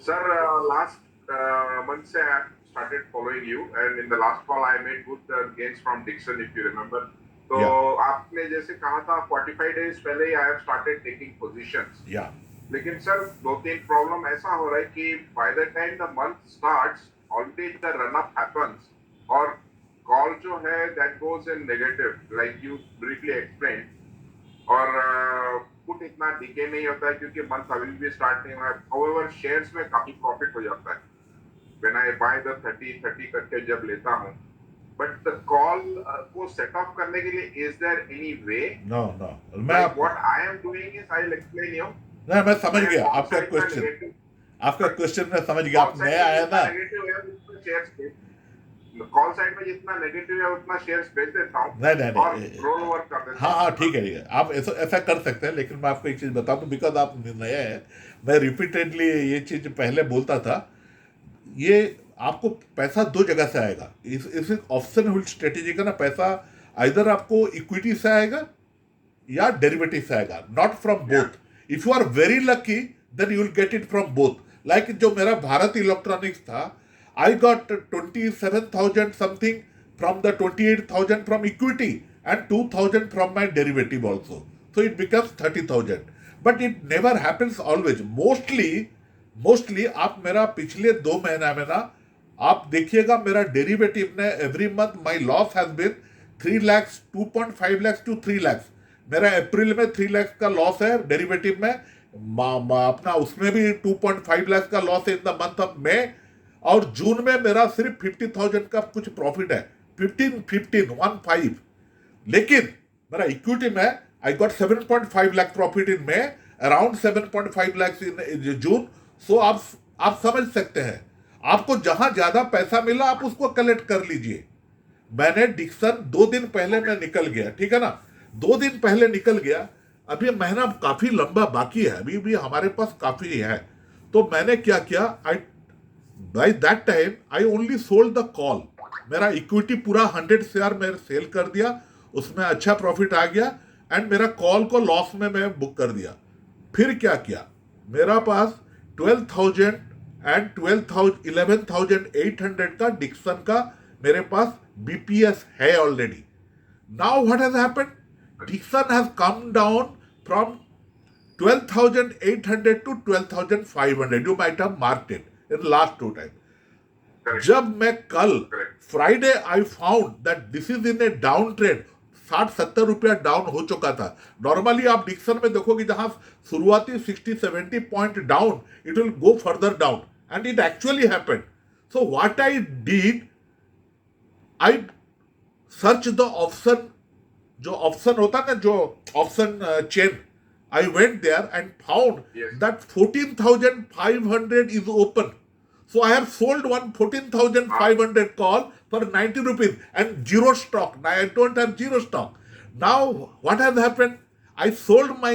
Sir last month से I started following you and in the last call I made good gains from DIXON if you remember. तो आपने जैसे कहा था 45 days पहले ही I have started taking positions. या लेकिन sir 2-3 problem ऐसा हो रहा है कि by the time the month starts already the run up happens और कॉल जो है that goes in negative like you briefly explain, और पुट इतना डिके नहीं होता है क्योंकि मंथ अभी भी स्टार्ट नहीं हुआ है। हाउएवर शेयर्स में काफी प्रॉफिट हो जाता है व्हेन आई बाय द 30 करके जब लेता हूं। बट द कॉल को सेट ऑफ करने के लिए is there any way? No मैं what I am doing is I will explain you. नहीं, मैं समझ गया आपका क्वेश्चन मैं समझ गया। आप नया आया ना, कॉल साइड में जितना नेगेटिव है उतना शेयर्स बेच देता हूं नहीं रोल ओवर कर देता हूं। हाँ ठीक है, आप ऐसा कर सकते हैं। लेकिन मैं आपको एक चीज बता दूं, बिकॉज आप नया है, मैं रिपीटेडली ये चीज पहले बोलता था, ये आपको पैसा दो जगह से आएगा। इस ऑप्शन होल्ड स्ट्रेटेजी का ना पैसा इधर आपको इक्विटी से आएगा या डेरिवेटिव से आएगा, not from both. If you are very lucky then you will get it from both. Like जो मेरा भारत इलेक्ट्रॉनिक्स था, I got 27,000 something from the 28,000 from equity and 2,000 from my derivative also. So it becomes 30,000. But it never happens always. Mostly आप मेरा पिछले 2 महीना में ना आप देखिएगा, मेरा डेरिवेटिव ने every month my loss has been 3 lakhs, 2.5 lakhs to 3 lakhs। मेरा अप्रैल में 3 lakhs का लॉस है डेरिवेटिव में, अपना उसमें भी 2.5 lakhs का लॉस है in the month of May, और जून में मेरा सिर्फ 50,000 का कुछ प्रॉफिट है, 15। लेकिन मेरा इक्विटी में I got 7.5 lakh profit in May, around 7.5 lakh in June. सो आप समझ सकते हैं, आपको जहां ज्यादा पैसा मिला आप उसको कलेक्ट कर लीजिए। मैंने डिक्सन 2 दिन पहले मैं निकल गया, ठीक है ना, 2 दिन पहले निकल गया। अभी महीना काफी लंबा बाकी है, अभी भी हमारे पास काफी है। तो मैंने क्या किया, By that time I only sold the call। मेरा इक्विटी पूरा 100 शेयर में सेल कर दिया, उसमें अच्छा प्रॉफिट आ गया, एंड मेरा कॉल को लॉस में मैं बुक कर दिया। फिर क्या किया, मेरा पास 12,000 एंड 11,800 का डिक्सन का मेरे पास बीपीएस है already. Now what has happened, Dixon has come down from 12,800 to 12,500। You might have marked it in last 2 times। जब मैं कल Friday I found that this is in a down trend, 60-70 रुपया down हो चुका था। Normally आप Dixon में देखोगे जहां शुरुआती 60-70 point down, it will go further down, and it actually happened. So what I did, I search the option, जो ऑप्शन होता ना, जो option chain, I went there and found that 14,500 is open. So I have sold one 14,500 call for 90 rupees and zero stock. Now I don't have zero stock. Now what has happened? I sold my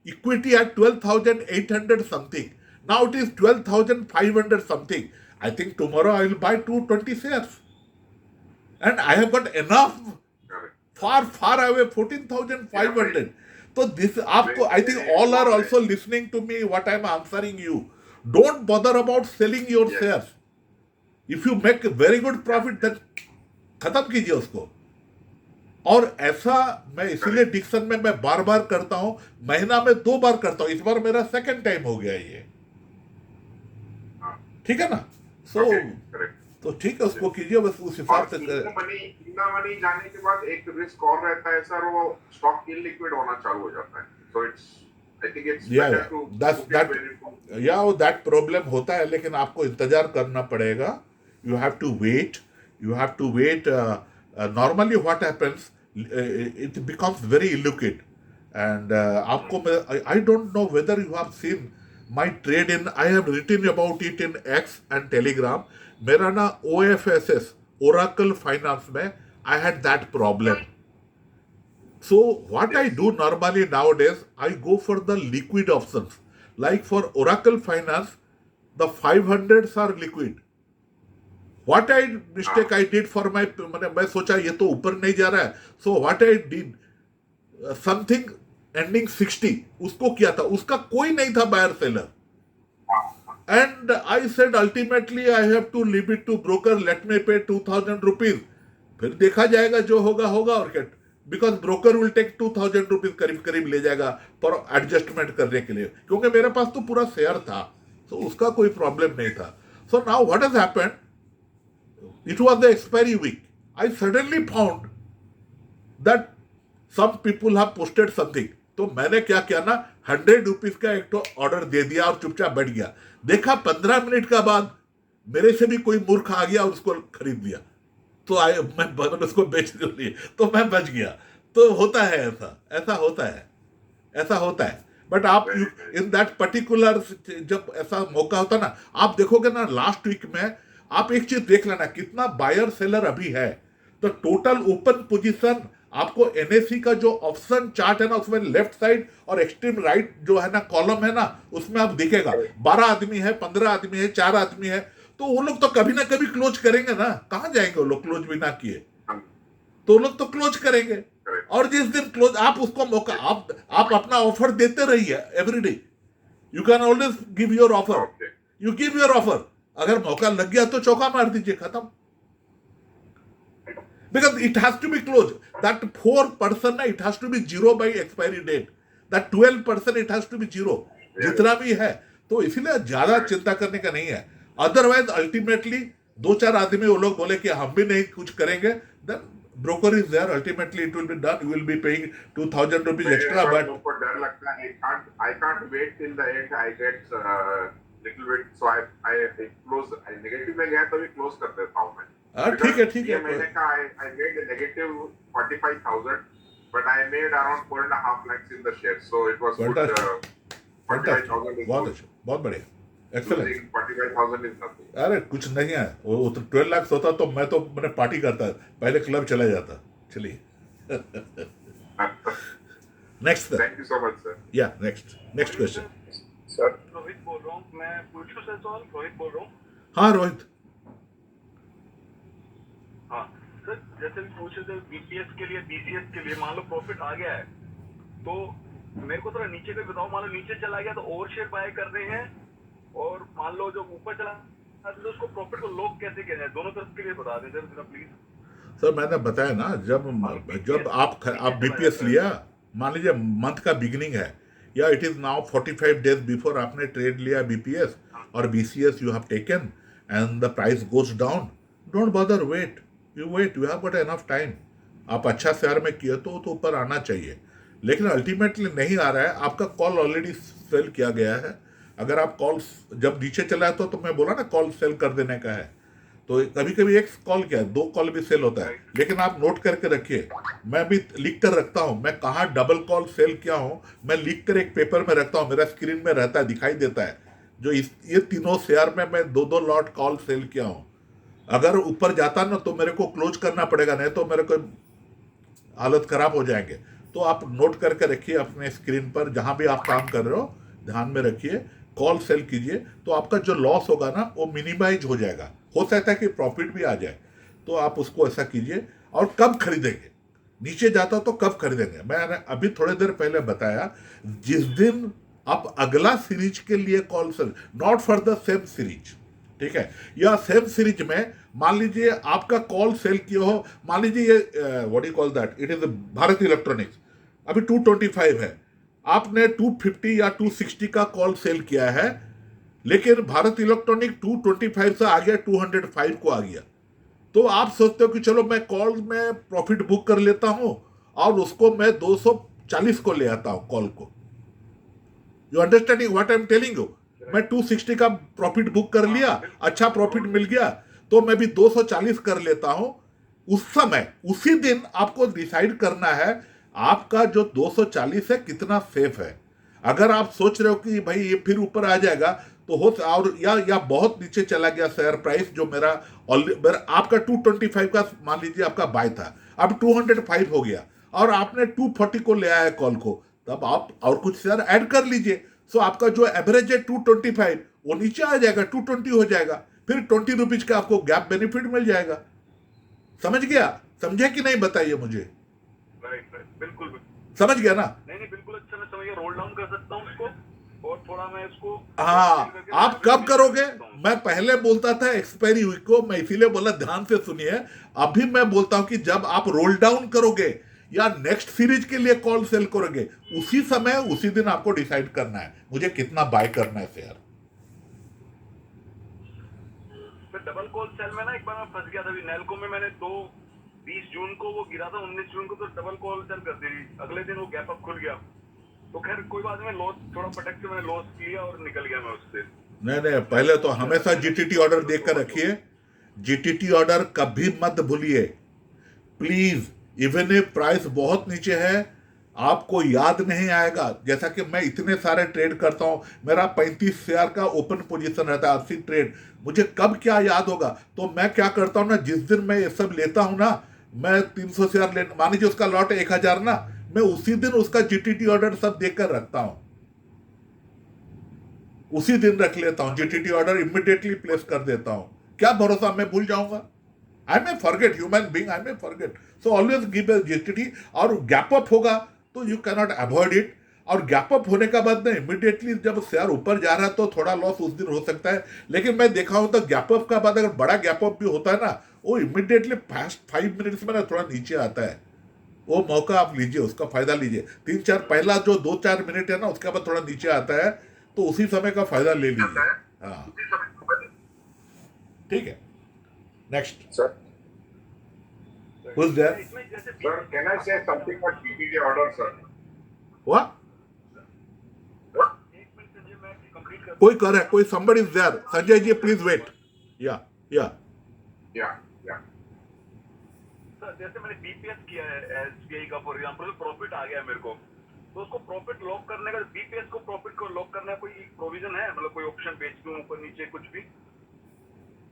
equity at 12,800 something. Now it is 12,500 something. I think tomorrow I will buy 220 shares. And I have got enough, far away, 14,500. So this आपको, I think all are also listening to me what I am answering you. Don't bother about selling your shares. If you make a very good profit, then खत्म कीजिए उसको। और ऐसा मैं इसीलिए Dixon में मैं बार बार करता हूं, महीना में 2 बार करता हूं, इस बार मेरा सेकंड टाइम हो गया ये, ठीक है ना। सो तो ठीक है, उसको कीजिए बस उस हिसाब से। मनी जाने के बाद एक रिस्क और रहता है सर, वो स्टॉक इलिक्विड होना चालू हो जाता है। So it's I think it's better to that problem होता है, लेकिन आपको इंतजार करना पड़ेगा। You have to wait, normally what happens, it becomes very illiquid and आपको I don't know whether you have seen my trade in, I have written about it in X and Telegram. मेरा ना OFSS Oracle finance में I had that problem. So what I do normally nowadays, I go for the liquid options. Like for Oracle Finance, the 500s are liquid. What mistake I did for मैं सोचा ये तो ऊपर नहीं जा रहा है, so what I did, something ending 60, उसको किया था, उसका कोई नहीं था buyer seller. And I said ultimately I have to leave it to broker, let me pay 2000 rupees. फिर देखा जाएगा, जो होगा होगा, और क्या, because broker will take 2000 rupees करीब करीब ले जाएगा फॉर एडजस्टमेंट करने के लिए, क्योंकि मेरे पास तो पूरा शेयर था, तो उसका कोई प्रॉब्लम नहीं था। So now what has happened, it was the expiry week, I suddenly found that some people have posted something, तो मैंने क्या किया ना, 100 रुपीज का एक तो ऑर्डर दे दिया और चुपचाप बैठ गया। देखा 15 मिनट का बाद मेरे से भी कोई मूर्ख आ गया और उसको खरीद लिया, तो मैं उसको बेच दिया, तो मैं बच गया। तो होता है ऐसा होता है। बट आप इन दैट पर्टिकुलर, जब ऐसा मौका होता ना, आप देखोगे ना लास्ट वीक में, आप एक चीज देख लेना कितना बायर सेलर अभी है, तो टोटल ओपन पोजीशन आपको NSE का जो ऑप्शन चार्ट है ना, उसमें लेफ्ट साइड और एक्सट्रीम राइट जो है ना कॉलम है ना, उसमें आप दिखेगा 12 आदमी है, 15 आदमी है, 4 आदमी है, तो वो लोग तो कभी ना कभी क्लोज करेंगे ना, कहां जाएंगे वो लोग क्लोज भी ना किए, तो वो लोग तो क्लोज करेंगे। और जिस दिन क्लोज, आप उसको मौका, आप अपना ऑफर देते रहिए every day, you can always give your offer, you give your offer, अगर मौका लग गया तो चौका मार दीजिए, खत्म। Because it has to be close, that 4% ना, it has to be 0 by expiry date, that 12% it has to be 0, जितना भी है। तो इसीलिए ज्यादा चिंता करने का नहीं है। अदरवाइज अल्टीमेटली 2-4 आदमी वो लोग बोले कि हम भी नहीं कुछ करेंगे, then broker is there, ultimately it will be done, you will be paying 2000 rupees extra. But मुझको डर लगता है, I can't wait till the end, I get little bit, so I close, negative में गया तो भी क्लोज कर देता हूं मैं। ठीक है ये महीने का I made a negative 45,000, but I made around 4.5 lakhs in the shares, so it was good. 45,000 is बहुत अच्छा, बहुत बढ़िया, एक्सेलेंट। 45,000 is nothing. अरे कुछ नहीं है, वो तो 12 लाख होता तो मैंने पार्टी करता, पहले क्लब चला जाता। चलिए next sir. Thank you so much, sir. या नेक्स्ट क्वेश्चन सर, रोहित बोल रहा हूँ, मैं पूछूं सर सवाल? रोहित बोल रहा हूँ। हाँ रोहित। हाँ सर, जैसे भी पूछे थे BPS के लिए, BCS के लिए, मान लो प्रॉफिट आ गया है, तो मेरे को थोड़ा नीचे का बताओ। मान लो नीचे चला गया तो ओवर शेयर बाय कर रहे हैं, और मान लो जो ऊपर चला तो उसको प्रॉफिट को लॉक कैसे किया जाए, दोनों तरफ के लिए बता दें सर प्लीज। सर मैंने बताया ना, जब आप BPS लिया, मान लीजिए मंथ का बिगिनिंग है, या it is now 45 days before आपने ट्रेड लिया BPS और BCS you have taken and the price goes down, don't bother, wait, you have got enough time. आप अच्छा शेयर में किए तो ऊपर आना चाहिए, लेकिन अल्टीमेटली नहीं आ रहा है, आपका कॉल ऑलरेडी सेल किया गया है। अगर आप कॉल जब नीचे चला है तो मैं बोला ना कॉल सेल कर देने का है, तो कभी कभी एक कॉल क्या है, 2 कॉल भी सेल होता है, लेकिन आप नोट करके रखिए, मैं भी लिख कर रखता हूँ, मैं कहाँ डबल कॉल सेल किया हूँ, मैं लिख कर एक पेपर में रखता हूँ, मेरा स्क्रीन में रहता है, दिखाई देता है, जो ये तीनों शेयर में मैं 2-2 लॉट कॉल सेल किया हूँ। अगर ऊपर जाता ना तो मेरे को क्लोज करना पड़ेगा, नहीं तो मेरे को हालत खराब हो जाएंगे। तो आप नोट करके रखिए अपने स्क्रीन पर, जहाँ भी आप काम कर रहे हो ध्यान में रखिए, कॉल सेल कीजिए, तो आपका जो लॉस होगा ना वो मिनिमाइज हो जाएगा। हो सकता है कि प्रॉफिट भी आ जाए, तो आप उसको ऐसा कीजिए। और कब खरीदेंगे, नीचे जाता तो कब खरीदेंगे, मैंने अभी थोड़ी देर पहले बताया, जिस दिन आप अगला सीरीज के लिए call sell, not for the same series, ठीक है। या सेम सीरीज में मान लीजिए आपका कॉल सेल किया हो, मान लीजिए ये what you call that, it is Bharat electronics, अभी 225 है, आपने 250 या 260 का कॉल सेल किया है, लेकिन भारत इलेक्ट्रॉनिक 225 से आ गया 205 को आ गया, तो आप सोचते हो कि चलो मैं कॉल में प्रॉफिट बुक कर लेता हूं और उसको मैं 240 को ले आता हूं कॉल को। You understanding what I am telling you? मैं 260 का प्रॉफिट बुक कर लिया, अच्छा प्रॉफिट मिल गया, तो मैं भी 240 कर लेता हूं। उस समय उसी दिन आपको डिसाइड करना है आपका जो 240 है कितना सेफ है। अगर आप सोच रहे हो कि भाई ये फिर ऊपर आ जाएगा तो हो, और या बहुत नीचे चला गया शेयर प्राइस, जो मेरा आपका 225 का मान लीजिए आपका बाय था, अब 205 हो गया और आपने 240 को ले आया कॉल को, तब आप और कुछ शेयर ऐड कर लीजिए। सो आपका जो एवरेज है 225 वो नीचे आ जाएगा, 220 हो जाएगा, फिर 20 रुपीज का आपको गैप बेनिफिट मिल जाएगा। समझ गया? समझे कि नहीं बताइए मुझे? राइट, बिल्कुल समझ गया ना? नहीं बिल्कुल अच्छा, मैं समझ गया। रोल डाउन कर सकता हूँ इसको और थोड़ा मैं इसको, हाँ, आप कब करोगे? मैं पहले बोलता था एक्सपायरी वीक को, मैं इसीलिए बोला ध्यान से सुनिए। अभी मैं बोलता हूं कि जब आप रोल डाउन करोगे या नेक्स्ट सीरीज के लिए कॉल सेल करोगे, उसी समय उसी दिन आपको डिसाइड करना है मुझे कितना बाय करना है शेयर। फिर डबल कॉल सेल में ना एक बार मैं फंस गया था, अभी नेल्को में मैंने 20 जून को वो गिरा था, 19 जून को तो डबल कॉल सेल कर दी, अगले दिन वो गैप अप खुल गया, तो खैर कोई बात नहीं, लॉस थोड़ा पटक के मैंने लॉस किया और निकल गया मैं उससे। नहीं, पहले तो हमेशा जीटीटी ऑर्डर देखकर रखिए। जीटीटी ऑर्डर कभी मत भूलिए प्लीज। इवन if प्राइस बहुत नीचे है, आपको याद नहीं आएगा। जैसा कि मैं इतने सारे ट्रेड करता हूं, मेरा 35 शेयर का ओपन पोजीशन रहता है, 80 ट्रेड, मुझे कब क्या याद होगा? तो मैं क्या करता हूं ना, जिस दिन मैं ये सब लेता हूं ना, मैं 300 शेयर ले, मान लीजिए उसका लॉट 1000 ना, मैं उसी दिन उसका जीटीटी ऑर्डर सब देखकर रखता हूं, उसी दिन रख लेता हूं जीटीटी ऑर्डर, इमीडिएटली प्लेस कर देता हूं। क्या भरोसा मैं भूल जाऊंगा? I may forget, human being, I may forget, so always give a GTT. और गैप अप होगा तो you can not avoid it, और गैप अप होने का बाद में इमीडिएटली जब शेयर ऊपर जा रहा है तो थोड़ा लॉस उस दिन हो सकता है, लेकिन मैं देखा हूं तो गैप अप का बाद अगर बड़ा गैप अप भी होता है ना, वो इमीडिएटली फास्ट 5 मिनट्स में ना थोड़ा नीचे आता है, वो मौका आप लीजिए, उसका फायदा लीजिए। 3-4 पहला जो 2-4 मिनट है ना, उसके बाद थोड़ा नीचे आता है, तो उसी समय का फायदा ले लीजिए। हाँ, ठीक है। Next sir, who's there? sir, can I say something about DPD order, sir? What? एक मिनट संजय, मैं कंप्लीट कर, कोई कर है, कोई somebody is there. Sanjay ji please wait. या Yeah. सर जैसे मैंने बीपीएस किया है एसबीआई का फॉर एग्जांपल, प्रॉफिट आ गया मेरे को, तो उसको प्रॉफिट लॉक करने का, बीपीएस को प्रॉफिट को लॉक करने का कोई प्रोविजन है? मतलब कोई ऑप्शन बेच दूं ऊपर नीचे कुछ भी?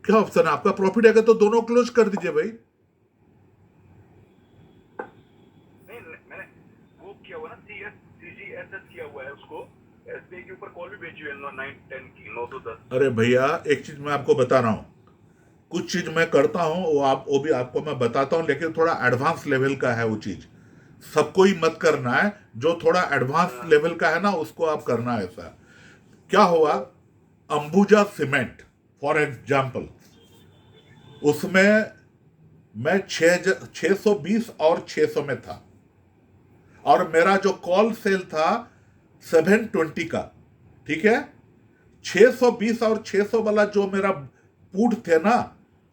क्या ऑप्शन है? आपका प्रॉफिट आएगा तो दोनों क्लोज कर दीजिए भाई। नहीं, मैंने वो किया हुआ ना, CSCCSS किया हुआ है, उसको एसबीआई के ऊपर कॉल भी भेजी हुई है 9-10 की, 9-10। अरे भैया, एक चीज मैं आपको बता रहा हूँ, कुछ चीज मैं करता हूँ वो भी आपको मैं बताता हूँ, लेकिन थोड़ा एडवांस लेवल का है वो चीज, सबको ही मत करना है। जो थोड़ा एडवांस लेवल का है ना, उसको आप करना है। ऐसा क्या हुआ, अंबुजा सीमेंट फॉर एग्जाम्पल, उसमें मैं 620 और 600 में था, और मेरा जो कॉल सेल था 720 का, ठीक है। 620 और 600 वाला जो मेरा पुट थे ना,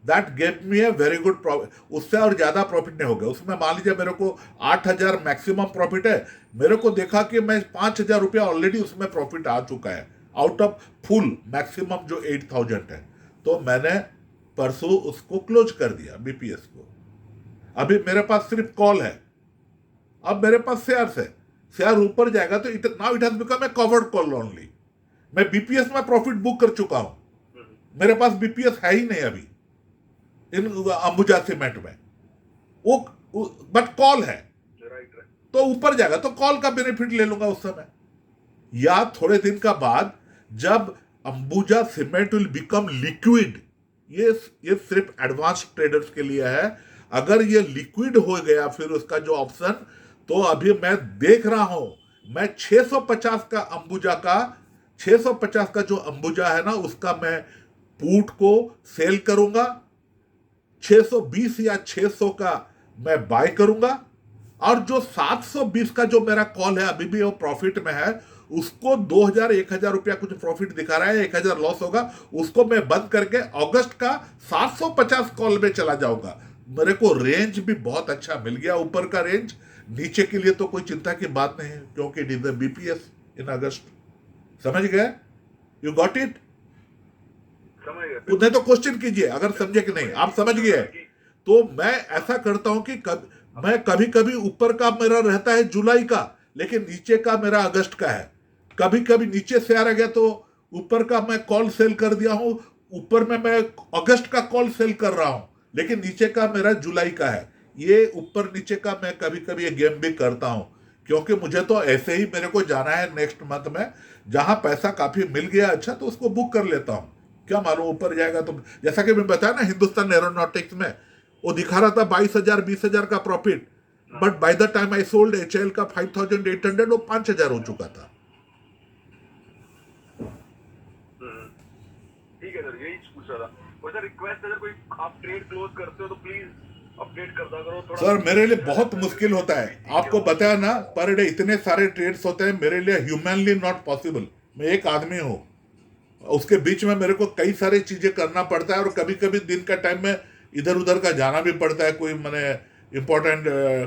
that gave me a very good profit, उससे और ज्यादा प्रॉफिट नहीं हो गया उसमें। मान लीजिए मेरे को 8000 मैक्सिमम प्रॉफिट है, मेरे को देखा कि मैं 5000 रुपया ऑलरेडी उसमें प्रॉफिट आ चुका है आउट ऑफ फुल मैक्सिमम जो 8000 है, तो मैंने परसों उसको क्लोज कर दिया बीपीएस को। अभी मेरे पास सिर्फ कॉल है, अब मेरे पास शेयर्स है, शेयर ऊपर जाएगा तो now it has become a covered call only. मैं बीपीएस में प्रॉफिट बुक कर चुका हूं, मेरे पास बीपीएस है ही नहीं अभी इन अंबुजा सीमेंट में, वो बट कॉल है, तो ऊपर जाएगा तो कॉल का बेनिफिट ले लूंगा उस समय। या थोड़े दिन का बाद जब Ambuja cement will become liquid, ये सिर्फ एडवांस ट्रेडर्स के लिए है। अगर ये लिक्विड हो गया फिर उसका जो ऑप्शन, तो अभी मैं देख रहा हूं, मैं 650 का अंबुजा का 650 का जो अंबुजा है ना, उसका मैं पुट को सेल करूंगा, 620 या 600 का मैं बाय करूंगा, और जो 720 का जो मेरा कॉल है अभी भी वो प्रॉफिट में है, उसको 2000-1000 रुपया कुछ प्रॉफिट दिखा रहा है, 1000 लॉस होगा, उसको मैं बंद करके अगस्त का 750 कॉल में चला जाऊंगा। मेरे को रेंज भी बहुत अच्छा मिल गया, ऊपर का रेंज, नीचे के लिए तो कोई चिंता की बात नहीं है, क्योंकि इट इज द बीपीएस इन अगस्त। समझ गए? You got it? समझ गए? नहीं तो क्वेश्चन कीजिए अगर समझे कि नहीं। आप समझ गए? तो मैं ऐसा करता हूं कि मैं कभी कभी ऊपर का मेरा रहता है जुलाई का, लेकिन नीचे का मेरा अगस्त का है। कभी कभी नीचे से आ गया तो ऊपर का मैं कॉल सेल कर दिया हूं, ऊपर में मैं अगस्त का कॉल सेल कर रहा हूं, लेकिन नीचे का मेरा जुलाई का है। ये ऊपर नीचे का मैं कभी कभी ये गेम भी करता हूं, क्योंकि मुझे तो ऐसे ही मेरे को जाना है नेक्स्ट मंथ में, जहां पैसा काफी मिल गया अच्छा तो उसको बुक कर लेता हूं। क्या मालूम ऊपर जाएगा तो, जैसा कि मैं बताया ना हिंदुस्तान एरोनॉटिक्स में वो दिखा रहा था 22,000-20,000 का profit, but by the time I sold HL का 5,800 वो 5,000 हो चुका था। ठीक है सर, यही पूछ रहा था। और सर रिक्वेस्ट, अगर कोई आप ट्रेड क्लोज करते हो तो प्लीज अपडेट करता करो थोड़ा। सर मेरे लिए बहुत मुश्किल होता है, आपको बताया ना, पर डे इतने सारे ट्रेड्स होते हैं, मेरे लिए ह्यूमनली नॉट पॉसिबल। मैं एक आदमी हूं, उसके बीच में मेरे को कई सारी चीजें करना पड़ता है, और कभी कभी दिन का टाइम में इधर उधर का जाना भी पड़ता है, कोई मैंने इंपॉर्टेंट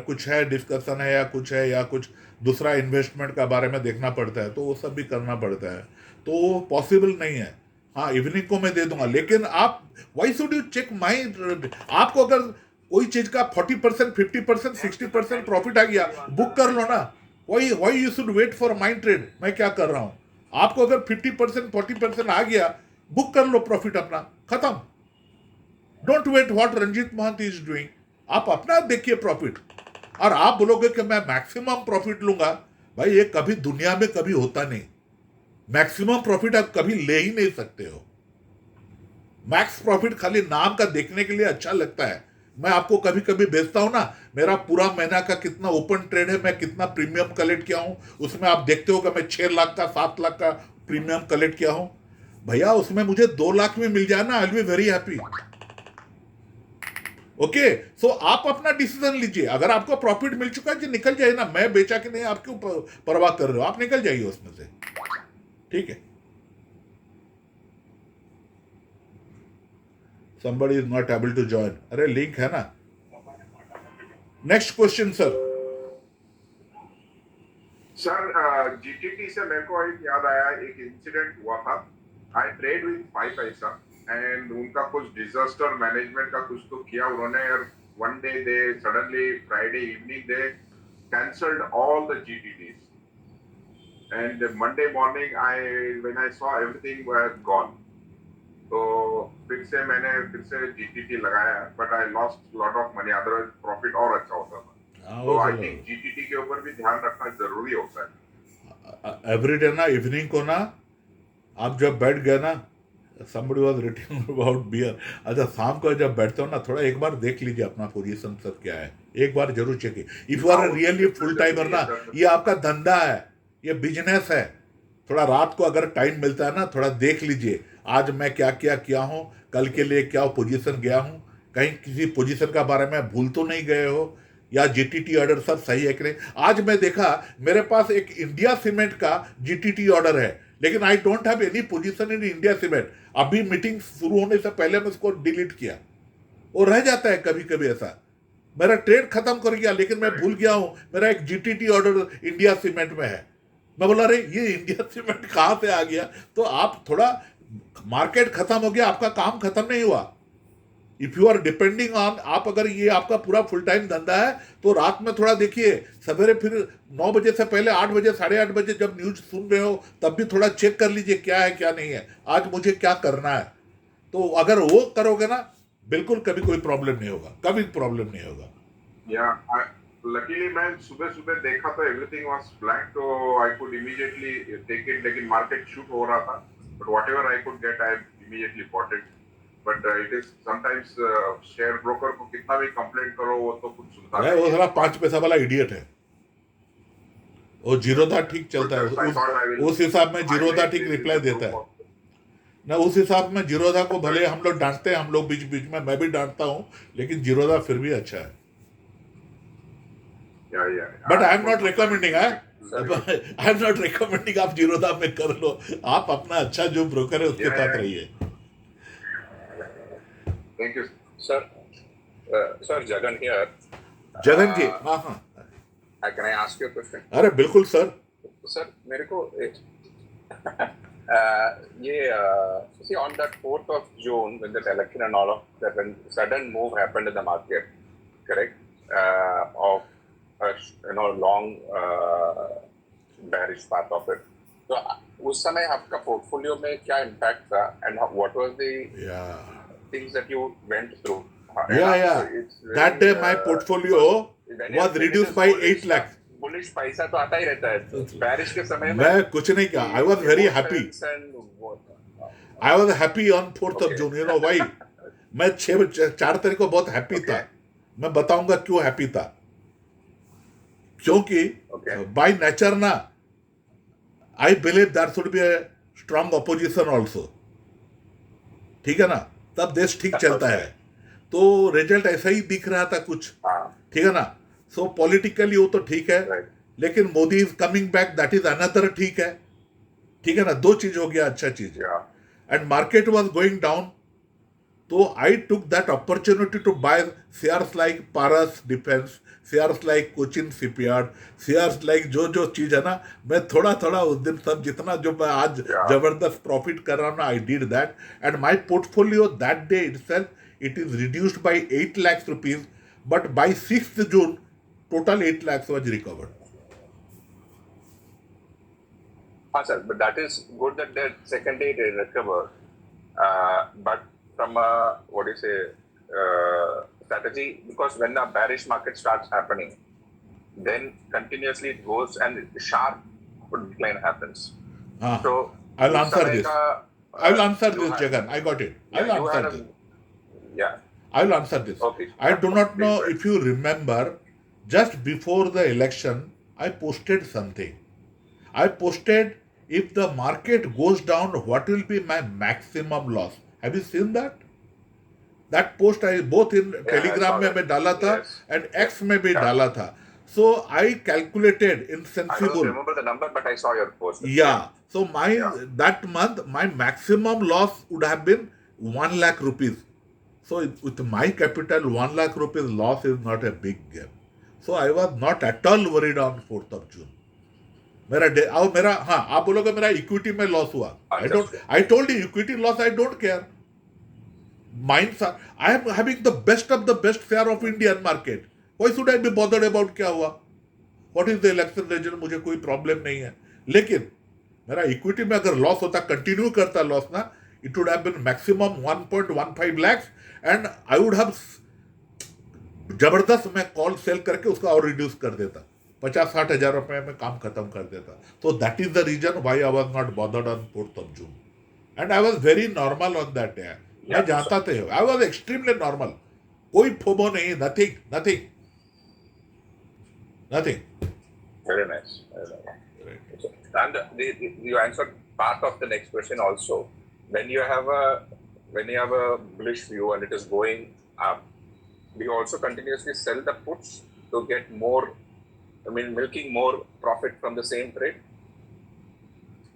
कुछ है, डिस्कशन है या कुछ दूसरा इन्वेस्टमेंट का बारे में देखना पड़ता है, तो वो सब भी करना पड़ता है, तो वो पॉसिबल नहीं है। हाँ, इवनिंग को मैं दे दूंगा, लेकिन आप why should you check my, आपको अगर कोई चीज का 40%, 50%, 60% प्रॉफिट आ गया, बुक कर लो ना। Why you should wait for my trade. मैं क्या कर रहा हूं, आपको अगर 50%, 40% आ गया, बुक कर लो प्रॉफिट अपना, खत्म। Don't wait what Ranjit Mohan is doing, आप अपना देखिए प्रॉफिट। और आप बोलोगे कि मैं मैक्सिमम प्रॉफिट लूंगा, भाई ये कभी दुनिया में कभी होता नहीं। मैक्सिमम प्रॉफिट आप कभी ले ही नहीं सकते हो। मैक्स प्रॉफिट खाली नाम का देखने के लिए अच्छा लगता है। मैं आपको कभी कभी भेजता हूं ना, मेरा पूरा महीना का कितना ओपन ट्रेड है, मैं कितना प्रीमियम कलेक्ट किया हूं, उसमें आप देखते हो कि मैं 6 लाख का 7 लाख का प्रीमियम कलेक्ट किया हूं। भैया उसमें मुझे 2 लाख में मिल जाए ना, I will be very happy. Okay, so आप अपना डिसीजन लीजिए। अगर आपको प्रॉफिट मिल चुका है जी, निकल जाइए ना। मैं बेचा कि नहीं, आप क्यों परवाह कर रहे हो, आप निकल जाइए उसमें से, ठीक है। somebody is not able to join, अरे लिंक है ना। Next question sir. Sir GTT से मेरे को एक याद आया, एक इंसिडेंट हुआ था। आई ट्रेड विद 5 पैसा एंड उनका कुछ डिजास्टर मैनेजमेंट का कुछ तो किया उन्होंने, और one day they suddenly Friday evening they cancelled all the GTTs and Monday morning when I saw everything was gone. तो मैंने फिर से जीटीटी लगाया, but I lost lot of money, otherwise profit और अच्छा होता था। तो आई थिंक जीटीटी के ऊपर भी ध्यान रखना जरूरी होता है। एवरीडे ना इवनिंग को ना आप जब बैठ गए ना, somebody was writing about beer, अच्छा शाम को जब बैठते हो ना, थोड़ा एक बार देख लीजिए अपना पोजीशन सब क्या है, एक बार जरूर चेक कीजिए। If you are really full timer ना, ये आपका धंधा है, ये बिजनेस है, थोड़ा रात को अगर टाइम मिलता है ना, थोड़ा देख लीजिए आज मैं क्या क्या किया हूं, कल के लिए क्या पोजीशन गया हूं, कहीं किसी पोजीशन का बारे में भूल तो नहीं गए हो, या जीटीटी ऑर्डर सब सही है कि नहीं। आज मैं देखा मेरे पास एक इंडिया सीमेंट का जीटीटी ऑर्डर है, लेकिन आई don't have any position in India cement. अभी मीटिंग शुरू होने से पहले मैं उसको डिलीट किया, वो रह जाता है कभी कभी ऐसा। मेरा ट्रेड खत्म कर गया, लेकिन मैं भूल गया हूं मेरा एक जीटीटी ऑर्डर इंडिया सीमेंट में है। मैं बोला अरे ये इंडिया सीमेंट कहां से आ गया। तो आप थोड़ा, मार्केट खत्म हो गया, आपका काम खत्म नहीं हुआ। If you are depending on, आप अगर ये आपका पूरा फुल टाइम धंधा है तो रात में थोड़ा देखिए, सवेरे फिर 9 बजे से पहले 8 बजे 8:30 बजे जब न्यूज सुन रहे हो तब भी थोड़ा चेक कर लीजिए क्या है क्या नहीं है, आज मुझे क्या करना है। तो अगर वो करोगे ना, बिल्कुल कभी कोई प्रॉब्लम नहीं होगा, कभी प्रॉब्लम नहीं होगा। लकीली मैं सुबह सुबह देखा तो एवरीथिंग वाज ब्लैक, तो I could immediately take it, लेकिन मार्केट शूट हो रहा था, but whatever I could get I immediately bought it. But it is sometimes share broker को कितना भी कंप्लेंट करो वो तो कुछ सुनता नहीं। वो साला 5 पैसा वाला इडियट है, वो जीरो था ठीक चलता है, उस हिसाब में जीरो था ठीक रिप्लाई देता है। ना उस हिसाब में जीरोधा को भले हम लोग डांटते हैं, हम लोग बीच बीच में, मैं भी डांटता हूँ, लेकिन जीरोधा फिर भी अच्छा है. Yeah. But I am not recommending, Sorry. I am not recommending आप जीरोधा में कर लो. आप अपना अच्छा जो ब्रोकर है उसके साथ रहिए. Thank you. Sir, sir, Jagan here. Jagan जी, हाँ हाँ, Can I ask you a question? अरे बिल्कुल सर. Sir, मेरे को ये see on that 4th of June when that election and all of that, when sudden move happened in the market, correct? Of long bearish path of it. तो उस समय आपका portfolio में क्या इम्पैक्ट था and what was the things that you went through? That day my portfolio was reduced by 8 lakhs. Bullish पैसा तो आता ही रहता है. बारिश के समय में मैं कुछ नहीं किया. I was very happy. I was happy on 4th of June. You know why? मैं 4 तारीख को बहुत हैप्पी था. मैं बताऊंगा क्यों हैप्पी था. क्योंकि by nature ना, I believe there should be a strong opposition also. ठीक है ना, तब देश ठीक चलता है. तो रिजल्ट ऐसा ही दिख रहा था कुछ, ठीक है ना. सो पॉलिटिकली वो तो ठीक है, लेकिन Modi is coming back, that is another ठीक है ना. दो चीज हो गया, अच्छा चीज. And market was going down, तो I took that opportunity to buy shares like Paras defence, shares like Cochin shipyard, shares like जो चीज है ना, मैं थोड़ा उस दिन सब जितना जो मैं आज जबरदस्त प्रॉफिट कर रहा हूँ ना, I did that. And my portfolio that day itself it is reduced by 8 lakhs rupees, but by 6th June total 8 lakhs was recovered. Sir, but that is good that the second day they recover. But from a what do you say strategy, because when the bearish market starts happening, then continuously it goes and sharp decline happens. So I'll answer this. I'll answer this, Jagan. I got it. I'll answer this. Yeah. I'll answer this. Okay. I do not know if you remember, just before the election, I posted something. I posted, if the market goes down, what will be my maximum loss? Have you seen that? That post I both in Telegram में मैं डाला था and X में भी डाला था. So I calculated in sensible. I don't remember the number, but I saw your post. Yeah. So that month my maximum loss would have been 1 lakh rupees. So with my capital, 1 lakh rupees loss is not a big gap. So I was not at all worried on 4th of June. आप बोलोगे मेरा equity में loss हुआ. I told you equity loss I don't care. I am having the best of the best share of Indian market. Why should I be bothered about क्या हुआ? What is the election result? मुझे कोई problem नहीं है. लेकिन मेरा equity में अगर लॉस होता, कंटिन्यू करता लॉस ना, it would have been maximum 1.15 lakhs and I would have जबरदस्त मैं कॉल सेल करके उसका और रिड्यूस कर देता, 50-60 हजार रुपए में काम खत्म कर देता. तो that is the reason why I was not bothered on 4th of June and I was very normal on that day. मैं जानता थे, आई वाज एक्सट्रीमली नॉर्मल, कोई फोमो नहीं, nothing. Very nice. And you answered part of the next question also. When you have a bullish view and it is going up, do you also continuously sell the puts to get more, milking more profit from the same trade?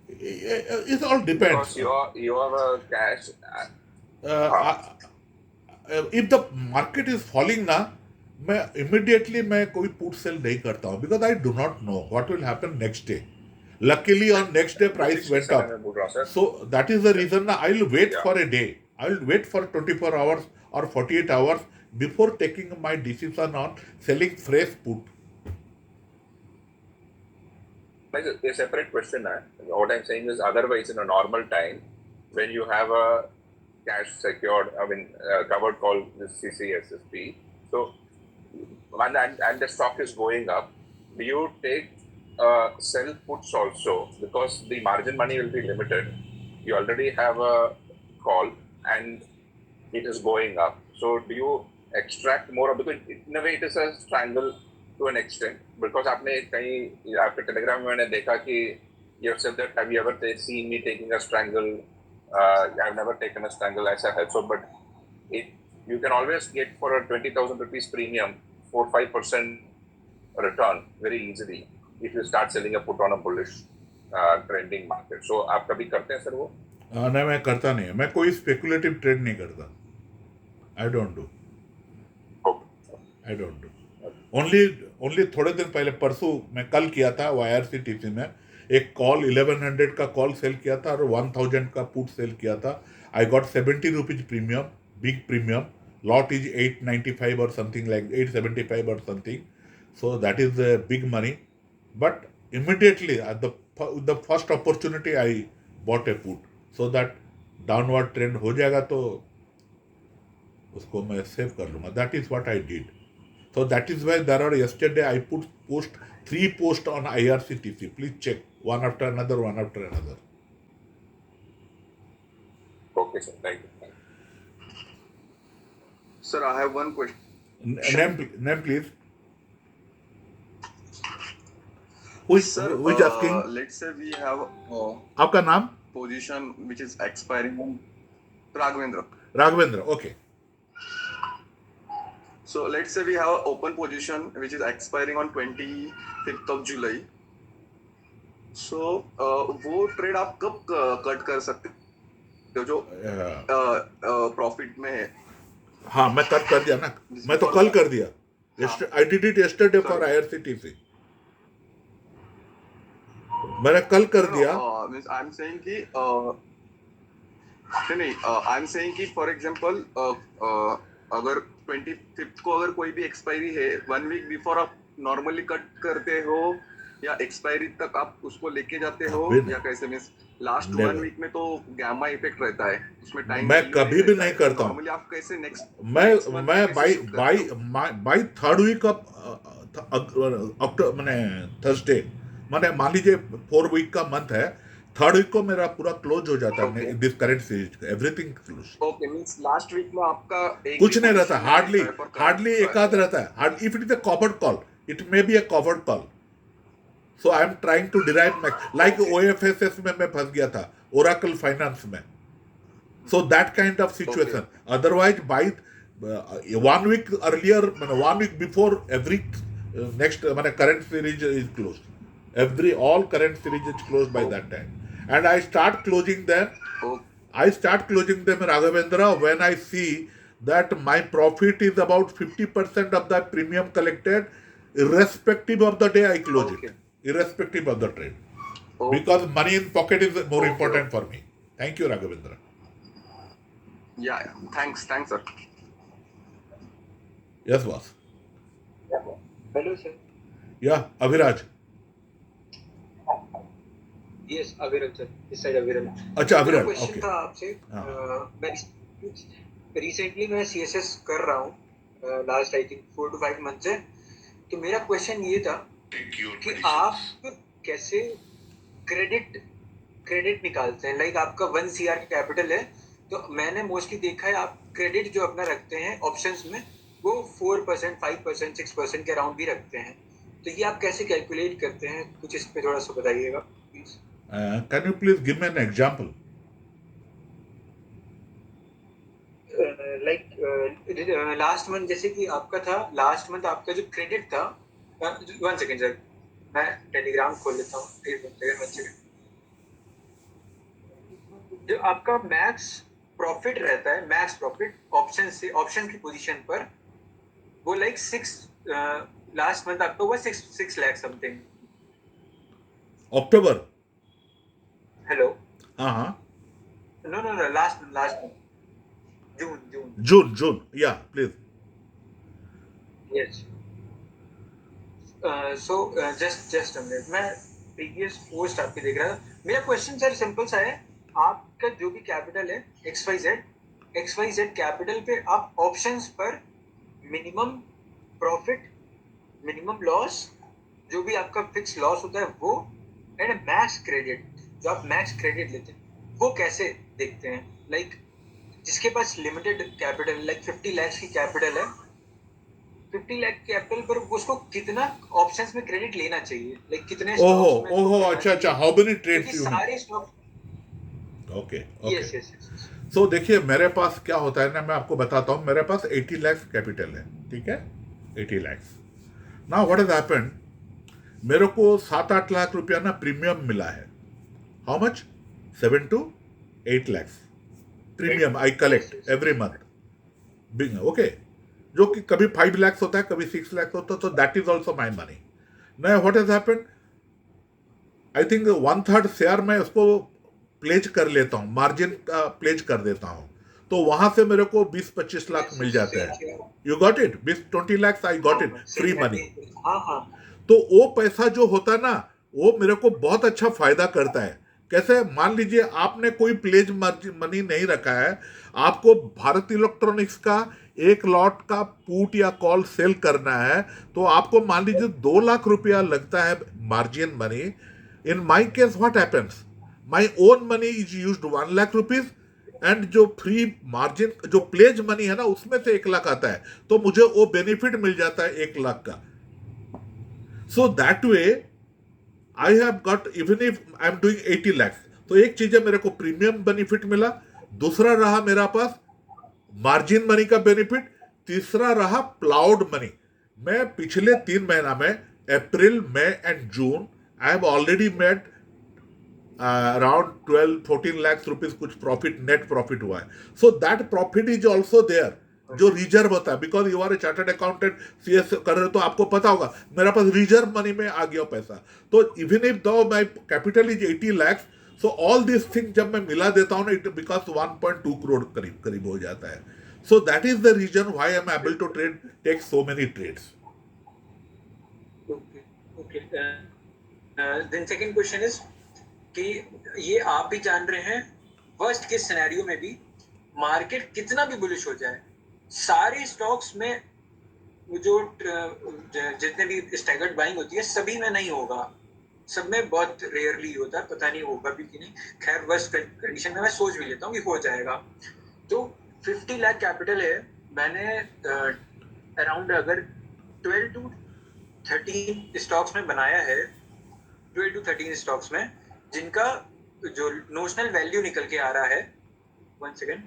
It all depends. Because you have a cash. If the market is falling ना, मैं immediately मैं कोई put sell नहीं करता हूँ, because I do not know what will happen next day. Luckily on next day price went up. So that is the reason ना, I'll wait for a day. I'll wait for 24 hours or 48 hours before taking my decision on selling fresh put. A separate question. What I'm saying is, otherwise in a normal time, when you have a cash secured, covered call, this CCSSP, so and the stock is going up, do you take sell puts also, because the margin money will be limited? You already have a call and it is going up, so do you extract more? Because in a way it is a strangle to an extent, because आपने कहीं आपके Telegram में मैंने देखा कि you have said that, have you ever seen me taking a strangle I've never taken a strangle as a hedge, so but you can always get for a 20,000 rupees premium 4-5% return very easily if you start selling a put on a bullish trending market. So आप कभी करते हैं sir वो? नहीं, मैं करता नहीं, मैं कोई स्पेकुलेटिव ट्रेड नहीं करता. I don't do. ओनली थोड़े दिन पहले, परसों मैं कल किया था YRCTC में एक कॉल 1100 का कॉल सेल किया था और 1000 का पुट सेल किया था. I got 70 rupees premium, big premium. Lot is 895 और समथिंग लाइक 875 और something. So that is big money. But immediately at the first opportunity I bought A put, so that downward trend हो जाएगा तो उसको मैं save कर लूँगा. That is what I did. So that is why there are, yesterday I post 3 posts on IRCTC. Please check one after another. Okay, sir. Thank you. Sir, I have one question. Name please. Who is asking? Let's say we have आपका नाम? position which is expiring on Raghavendra. Okay. So let's say we have an open position which is expiring on 25th of July. So वो trade आप कब cut कर सकते हो जो profit में है? हाँ, मैं कट कर दिया ना. मैं तो कल कर दिया. I did it yesterday for IRCTC. मैंने कल कर दिया. I'm saying कि नहीं, I'm saying कि for example अगर 25th को अगर कोई भी एक्सपायरी है, 1 वीक बिफोर आप नॉर्मली कट करते हो या एक्सपायरी तक आप उसको लेके जाते हो या कैसे? मींस लास्ट 1 वीक में तो गामा इफेक्ट रहता है, उसमें टाइम मैं कभी भी नहीं करता हूं. नॉर्मली आप कैसे नेक्स्ट मैं by third week of October माने थर्सडे, माने मान लीजिए 4 वीक का मंथ है, थर्ड वीक को मेरा पूरा क्लोज हो जाता है. This current series everything close. Okay, means last week में आपका कुछ नहीं रहता, हार्डली एक आध रहता है. If it is a covered call, it may be a covered call. So I am trying to derive like OFSS में मैं फंस गया था, ओरेकल फाइनेंस में. So that kind of situation. Otherwise by 1 week earlier, 1 week before every next current series is close. All current series is closed by that time. And I start closing them. Raghavendra, when I see that my profit is about 50% of the premium collected, irrespective of the day I close it, irrespective of the trade. Because money in pocket is more important for me. Thank you, Raghavendra. Yeah. Thanks, sir. Yes, boss. Hello, sir. Yeah, Abhiraj. Yes, अविरल sir, इस side अविरल. अच्छा, अविरल. Question था आपसे. मैं recently मैं CSS कर रहा हूँ last I think 4 to 5 month से. तो मेरा क्वेश्चन ये था कि आप कैसे क्रेडिट निकालते हैं. लाइक आपका 1 CR का कैपिटल है, तो मैंने मोस्टली देखा है आप क्रेडिट जो अपना रखते हैं ऑप्शंस में वो 4%, 5%, 6% के अराउंड भी रखते हैं. तो ये आप कैसे कैलकुलेट करते हैं? कुछ इस पे थोड़ा सा बताइएगा please. Can you please give me an example? Last month जैसे कि आपका था, लास्ट मंथ आपका जो क्रेडिट था, 1 सेकेंड सर, मैं टेलीग्राम खोल लेता हूँ. 1 सेकेंड. जो आपका मैक्स प्रॉफिट रहता है, मैक्स प्रॉफिट ऑप्शन की पोजीशन पर, वो लाइक 6 लास्ट मंथ आपका हुआ 6 लाख समथिंग. अक्टूबर. हेलो. हाँ. नो लास्ट जून. या please. Yes. So just a minute, मैं प्रीवियस पोस्ट आपकी देख रहा था. मेरा क्वेश्चन सर सिंपल सा है. आपका जो भी कैपिटल है XYZ कैपिटल पे आप ऑप्शंस पर मिनिमम प्रॉफिट, मिनिमम लॉस, जो भी आपका फिक्स लॉस होता है वो, एंड मैक्स क्रेडिट, जो आप मैक्स क्रेडिट लेते हैं वो कैसे देखते हैं? लाइक जिसके पास लिमिटेड कैपिटल, लाइक 50 लाख की कैपिटल है, 50 लाख कैपिटल पर उसको कितना ऑप्शंस में क्रेडिट लेना चाहिए? लाइक कितने ओहो, अच्छा. How many trades you? सारे stock. Okay yes okay. Yes yes. So देखिए मेरे पास क्या होता है ना, मैं आपको बताता हूँ, मेरे पास 80 लाख कैपिटल है, ठीक है, 80 lakh. Now what has happened, मेरे को 7-8 लाख रुपया ना प्रीमियम मिला है। How much? 7 to 8 lakhs premium I collect every month, big okay, जो कि कभी 5 lakhs होता है, कभी 6 lakhs होता है, तो that is also my money. Now what has happened, I think 1/3 share मैं उसको प्लेज कर लेता हूँ, मार्जिन का प्लेज कर देता हूँ, तो वहां से मेरे को 20-25 लाख मिल जाते हैं। You got it, 20-20 lakhs I got it free money. हाँ हाँ तो वो पैसा जो होता है ना, वो मेरे को बहुत अच्छा फायदा करता है। कैसे? मान लीजिए आपने कोई प्लेज मनी नहीं रखा है, आपको भारत इलेक्ट्रॉनिक्स का एक लॉट का पुट या कॉल सेल करना है, तो आपको मान लीजिए 2 लाख रुपया लगता है margin money. In my case what happens, my own money is used 1 lakh rupees, and जो फ्री मार्जिन जो प्लेज मनी है ना, उसमें से 1 लाख आता है, तो मुझे वो बेनिफिट मिल जाता है 1 लाख का। So that way I have got, even if I am doing 80 lakhs, तो एक चीज है, मेरे को प्रीमियम बेनिफिट मिला, दूसरा रहा मेरा पास मार्जिन मनी का बेनिफिट, तीसरा रहा प्लाउड मनी। मैं पिछले 3 महीना में अप्रैल, मई and June I have already made around 12-14 lakhs rupees कुछ प्रॉफिट, नेट प्रॉफिट हुआ है। So that profit is also there, जो रिजर्व होता है, because you are a chartered accountant, CS कर रहे हो, तो आपको पता होगा मेरा पास रिजर्व मनी में आ गया पैसा। तो इवन इफ दो my capital is 80 lakhs, so all this thing जब मैं मिला देता हूँ ना, इट बिकॉज 1.2 करोड़ करीब करीब हो जाता है। So that is the reason why I am able to trade, take so many trades. Okay okay. Then second question is कि ये आप भी जान रहे हैं, वर्स्ट केस सिनेरियो में भी मार्केट कितना भी बुलिश हो जाए, सारे स्टॉक्स में जो जितने भी स्टैगर्ड बाइंग होती है सभी में नहीं होगा, सब में बहुत रेयरली होता है, पता नहीं होगा भी कि नहीं। खैर वर्स्ट कंडीशन में मैं सोच भी लेता हूँ कि हो जाएगा। तो 50 लाख कैपिटल है, मैंने अराउंड अगर 12 to 13 स्टॉक्स में बनाया है, 12 to 13 स्टॉक्स में, जिनका जो नोशनल वैल्यू निकल के आ रहा है, 1 सेकेंड,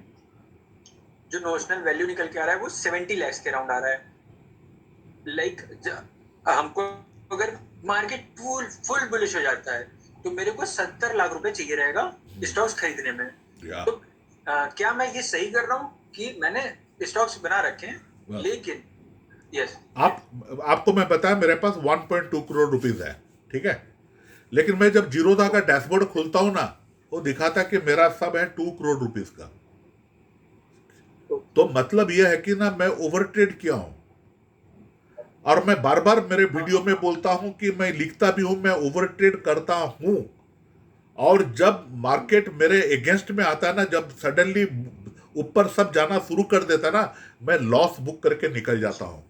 जो नोशनल वैल्यू निकल के आ रहा है वो 70 lakhs के अराउंड आ रहा है। लाइक हमको अगर मार्केट फुल बुलिश हो जाता है तो मेरे को 70 लाख रुपए चाहिए रहेगा स्टॉक्स खरीदने में। तो क्या मैं ये सही कर रहा हूँ कि मैंने स्टॉक्स बना रखे हैं लेकिन यस आपको मैं बताया मेरे पास 1.2 करोड़ रुपीज है, ठीक है, लेकिन मैं जब जीरोधा का डैशबोर्ड खोलता हूं ना, वो दिखाता कि मेरा सब है 2 करोड़ रुपीज का। तो मतलब यह है कि ना मैं ओवर ट्रेड किया हूं, और मैं बार बार मेरे वीडियो में बोलता हूं कि मैं लिखता भी हूं, मैं ओवर ट्रेड करता हूं। और जब मार्केट मेरे अगेंस्ट में आता है ना, जब सडनली ऊपर सब जाना शुरू कर देता है ना, मैं लॉस बुक करके निकल जाता हूं।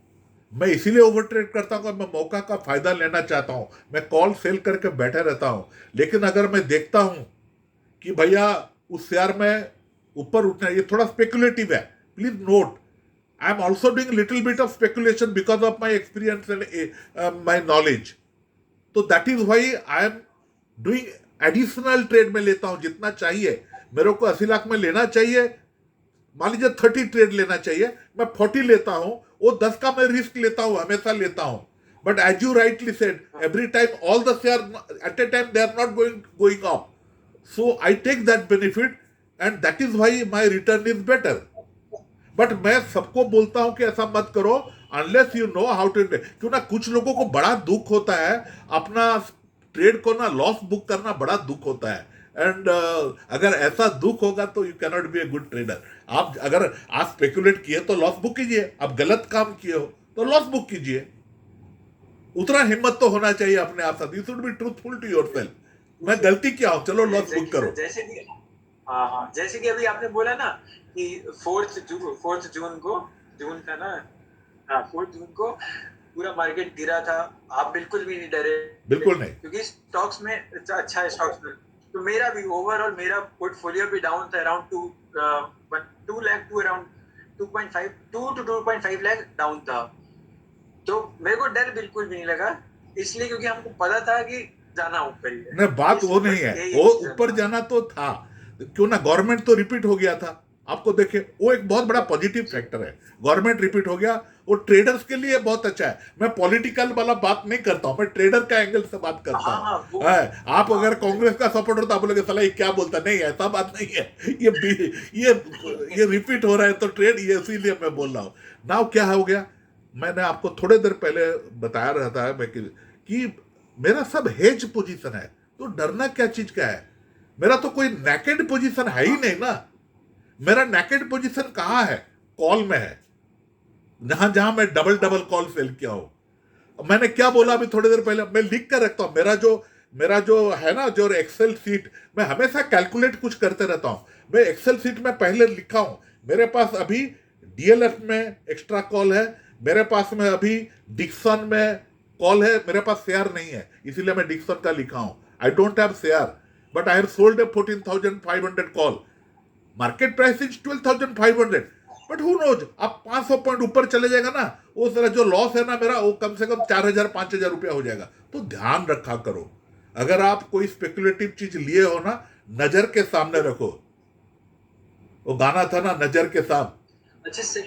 मैं इसीलिए ओवर ट्रेड करता हूं, मैं मौका का फायदा लेना चाहता हूं, मैं कॉल सेल करके बैठे रहता हूं। लेकिन अगर मैं देखता हूं कि भैया उस शेयर में ऊपर उठना, ये थोड़ा स्पेकुलेटिव है, please note, I am also doing little bit of speculation because of my experience and my knowledge. तो that is why I am doing additional trade में लेता हूं जितना चाहिए। मेरे को 80 लाख में लेना चाहिए, मान लीजिए 30 ट्रेड लेना चाहिए, मैं 40 लेता हूं, वो 10 का मैं रिस्क लेता हूं, हमेशा लेता हूं। But as you rightly said, every time all the share at a time they are not going up, so I take that benefit and that is why my return is better. But मैं सबको बोलता हूं कि ऐसा मत करो unless you know how to. क्यों ना कुछ लोगों को बड़ा दुख होता है, अपना ट्रेड को ना लॉस बुक करना बड़ा दुख होता है। एंड अगर ऐसा दुख होगा तो you cannot be a good trader. आप अगर आप स्पेकुलेट किए तो लॉस बुक कीजिए, आप गलत काम किए हो तो लॉस बुक कीजिए। उतना हिम्मत तो होना चाहिए अपने आप साथ। You should be truthful to yourself, मैं गलती किया हूं, चलो लॉस बुक करो। जैसे कि हाँ, जैसे कि अभी आपने बोला ना कि 4 जून को, जून का ना, हाँ 4 जून को पूरा मार्केट गिरा था, आप बिल्कुल भी नहीं डरे, बिल्कुल नहीं, क्योंकि स्टॉक्स में अच्छा है स्टॉक्स में। तो मेरा भी ओवरऑल मेरा पोर्टफोलियो भी डाउन था, around 2 lakh to around 2.5 lakh down था। तो मेरे को डर बिल्कुल भी नहीं लगा, इसलिए क्योंकि हमको पता था कि जाना ऊपर ही है। नहीं, बात वो नहीं है, वो ऊपर जाना तो था। क्यों ना, गवर्नमेंट तो रिपीट हो गया था, आपको देखे, वो एक बहुत बड़ा पॉजिटिव फैक्टर है, गवर्नमेंट रिपीट हो गया, वो ट्रेडर्स के लिए बहुत अच्छा है। मैं पॉलिटिकल वाला बात नहीं करता हूं, मैं ट्रेडर का एंगल से बात करता हूं। आप अगर कांग्रेस का सपोर्टर तो आप बोलोगे साला ये क्या बोलता, नहीं ऐसा बात नहीं है, ये रिपीट हो रहा है तो ट्रेड, ये इसीलिए मैं बोल रहा हूं। नाउ क्या हो गया, मैंने आपको थोड़े देर पहले बताया रहता है कि मेरा सब हेज पोजीशन है, तो डरना क्या चीज का है, मेरा तो कोई नेकेड पोजीशन है ही नहीं ना। मेरा नेकेड पोजीशन कहां है, कॉल में है, जहां जहां मैं डबल कॉल सेल किया हूं। मैंने क्या बोला अभी थोड़ी देर पहले, मैं लिख कर रखता हूं, मेरा जो है ना, जो एक्सेल सीट, मैं हमेशा कैलकुलेट कुछ करते रहता हूं। मैं एक्सेल सीट में पहले लिखा हूं, मेरे पास अभी डीएलएफ में एक्स्ट्रा कॉल है, मेरे पास में अभी डिक्सन में कॉल है, मेरे पास शेयर नहीं है, इसीलिए मैं डिक्सन का लिखा हूं। I don't have share, but I have sold a 14,500 call, market price is 12,500, but who knows, आप 500 पॉइंट ऊपर चले जाएगा ना, वो सारा जो लॉस है ना मेरा, वो कम से कम 4,000-5,000 रुपया हो जाएगा। तो ध्यान रखा करो, अगर आप कोई स्पेकुलेटिव चीज लिए हो ना, नजर के सामने रखो। वो गाना था ना, नजर के सामने, अच्छा से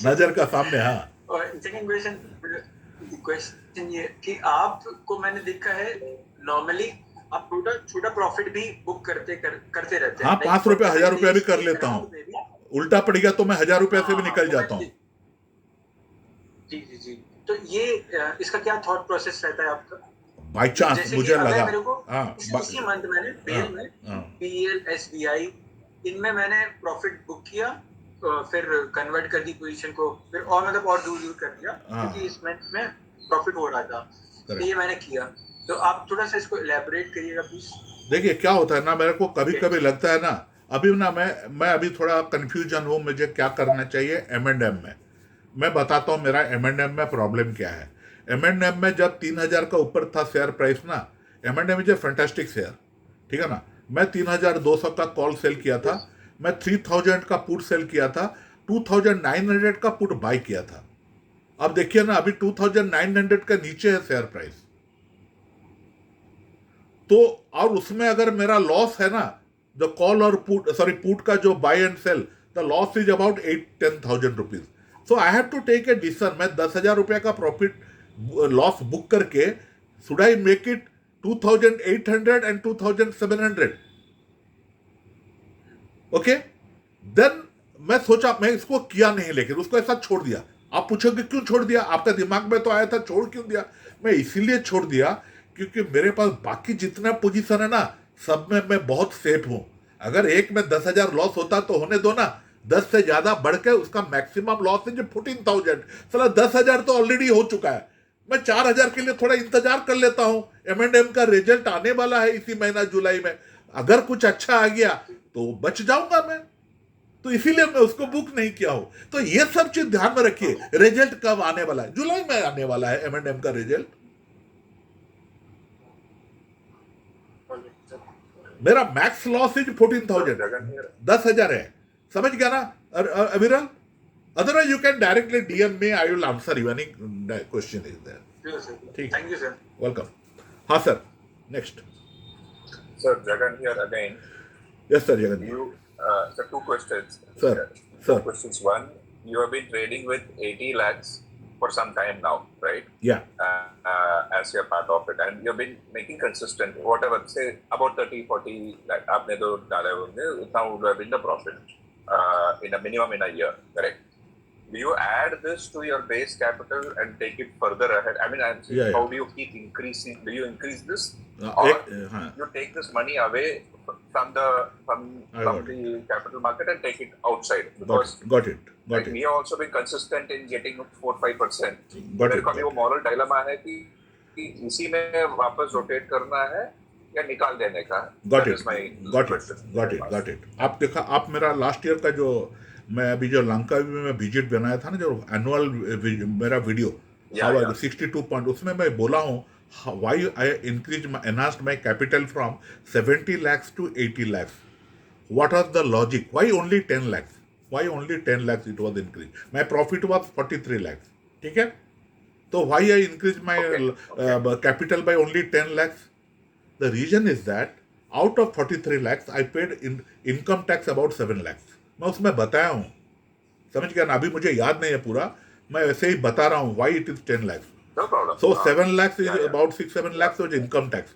नजर का सामने। हाँ, और सेकंड क्वेश्चन ये कि आपको मैंने देखा है नॉर्मली आप छोटा प्रॉफिट भी बुक करते रहते हैं। हाँ, 5 रुपया 1,000 रुपया भी कर लेता हूँ, उल्टा पड़ गया तो मैं 1,000 रुपया से भी निकल जाता हूँ। जी जी जी, तो ये इसका क्या थॉट प्रोसेस रहता है आपका? बाई चांस मुझे लगा, मेरे को हाँ, इसी मंथ मैंने बेल में पीएल एसबीआई इनमें मैंने प्रॉफिट बुक किया, फिर कन्वर्ट कर दी पोजीशन को, फिर और मतलब और दूर कर दिया, क्योंकि इस मंथ में प्रॉफिट हो रहा था, तो ये मैंने किया। तो आप थोड़ा सा इसको इलैबोरेट करिएगा प्लीज। देखिए क्या होता है ना, मेरे को कभी कभी लगता है ना, अभी ना मैं अभी थोड़ा कंफ्यूजन हूँ, मुझे क्या करना चाहिए M&M में। मैं बताता हूँ मेरा M&M में प्रॉब्लम क्या है। M&M में जब 3,000 का ऊपर था शेयर प्राइस ना, M&M is a fantastic share, ठीक है ना। मैं 3,200 का कॉल सेल किया था, मैं 3,000 का पुट सेल किया था, 2,900 का पुट बाय किया था। अब देखिए ना, अभी 2,900 का नीचे है शेयर प्राइस, तो और उसमें अगर मेरा लॉस है ना, द कॉल और पुट का जो buy and sell, the loss is about 8-10,000 rupees. So I have to take a decision, मैं 10,000 रुपया का प्रॉफिट लॉस बुक करके, should I make it 2,800 and 2,700? Okay, then मैं सोचा, मैं इसको किया नहीं, लेकिन उसको ऐसा छोड़ दिया। आप पूछोगे क्यों छोड़ दिया, आपका दिमाग में तो आया था, छोड़ क्यों दिया? मैं इसीलिए छोड़ दिया क्योंकि मेरे पास बाकी जितना पोजीशन है ना, सब में मैं बहुत सेफ हूं। अगर एक में 10,000 लॉस होता तो होने दो ना, 10 से ज्यादा बढ़ के उसका मैक्सिमम लॉस है जो 14,000, चला 10,000 तो ऑलरेडी हो चुका है। मैं 4,000 के लिए थोड़ा इंतजार कर लेता हूं, M&M का रिजल्ट आने वाला है इसी महीना जुलाई में, अगर कुछ अच्छा आ गया तो बच जाऊंगा मैं, तो इसीलिए मैं उसको बुक नहीं किया हूं। तो ये सब चीज ध्यान में रखिए, रिजल्ट कब आने वाला है, जुलाई में आने वाला है M&M का रिजल्ट। मेरा मैक्स लॉस इज 14,000, 10,000 है, समझ गया ना Aviral? Otherwise you can directly DM me, I will answer you any question is there. ठीक, थैंक यू सर, वेलकम। हाँ sir, next Sir, Jagan here again. Yes sir Jagan. You, sir, two questions. Sir, Two sir. questions. One, you have been trading with 80 lakhs for some time now, right? Yeah, As you're part of it, and you've been making consistent, whatever, say about 30-40 lakh, आपने तो डाले होंगे, उतना would have been the profit in a minimum in a year, correct? Do you add this to your base capital and take it further ahead? I mean, I'm saying, Yeah, how yeah. do you keep increasing? Do you increase this, हाँ. you take this money away from the capital market and take it outside? Because got it. like we have also been consistent in getting 4-5%. Got मेरे it. को अभी वो moral dilemma है कि इसी में वापस रोटेट करना है या निकाल देने का। Got That it. is my Got question. it. आप देखा, आप मेरा लास्ट ईयर का जो मैं अभी जो लंका में विजिट बनाया था ना, जो एनुअल मेरा वीडियो 62 पॉइंट, उसमें मैं बोला हूँ why I enhanced my capital from 70 lakhs to 80 lakhs. What was the logic? Why only 10 lakhs? Why only 10 lakhs it was increased? My profit was 43 lakhs. ठीक है, तो why I increased my capital by only 10 lakhs? The reason is that out of 43 lakhs I paid income tax about 7 lakhs। मैं उसमें बताया हूँ, समझ गया ना? अभी मुझे याद नहीं है पूरा, मैं ऐसे ही बता रहा हूँ why it is 10 lakhs। No problem. So 7 lakhs is Yeah, yeah. about 6-7 lakhs was income tax.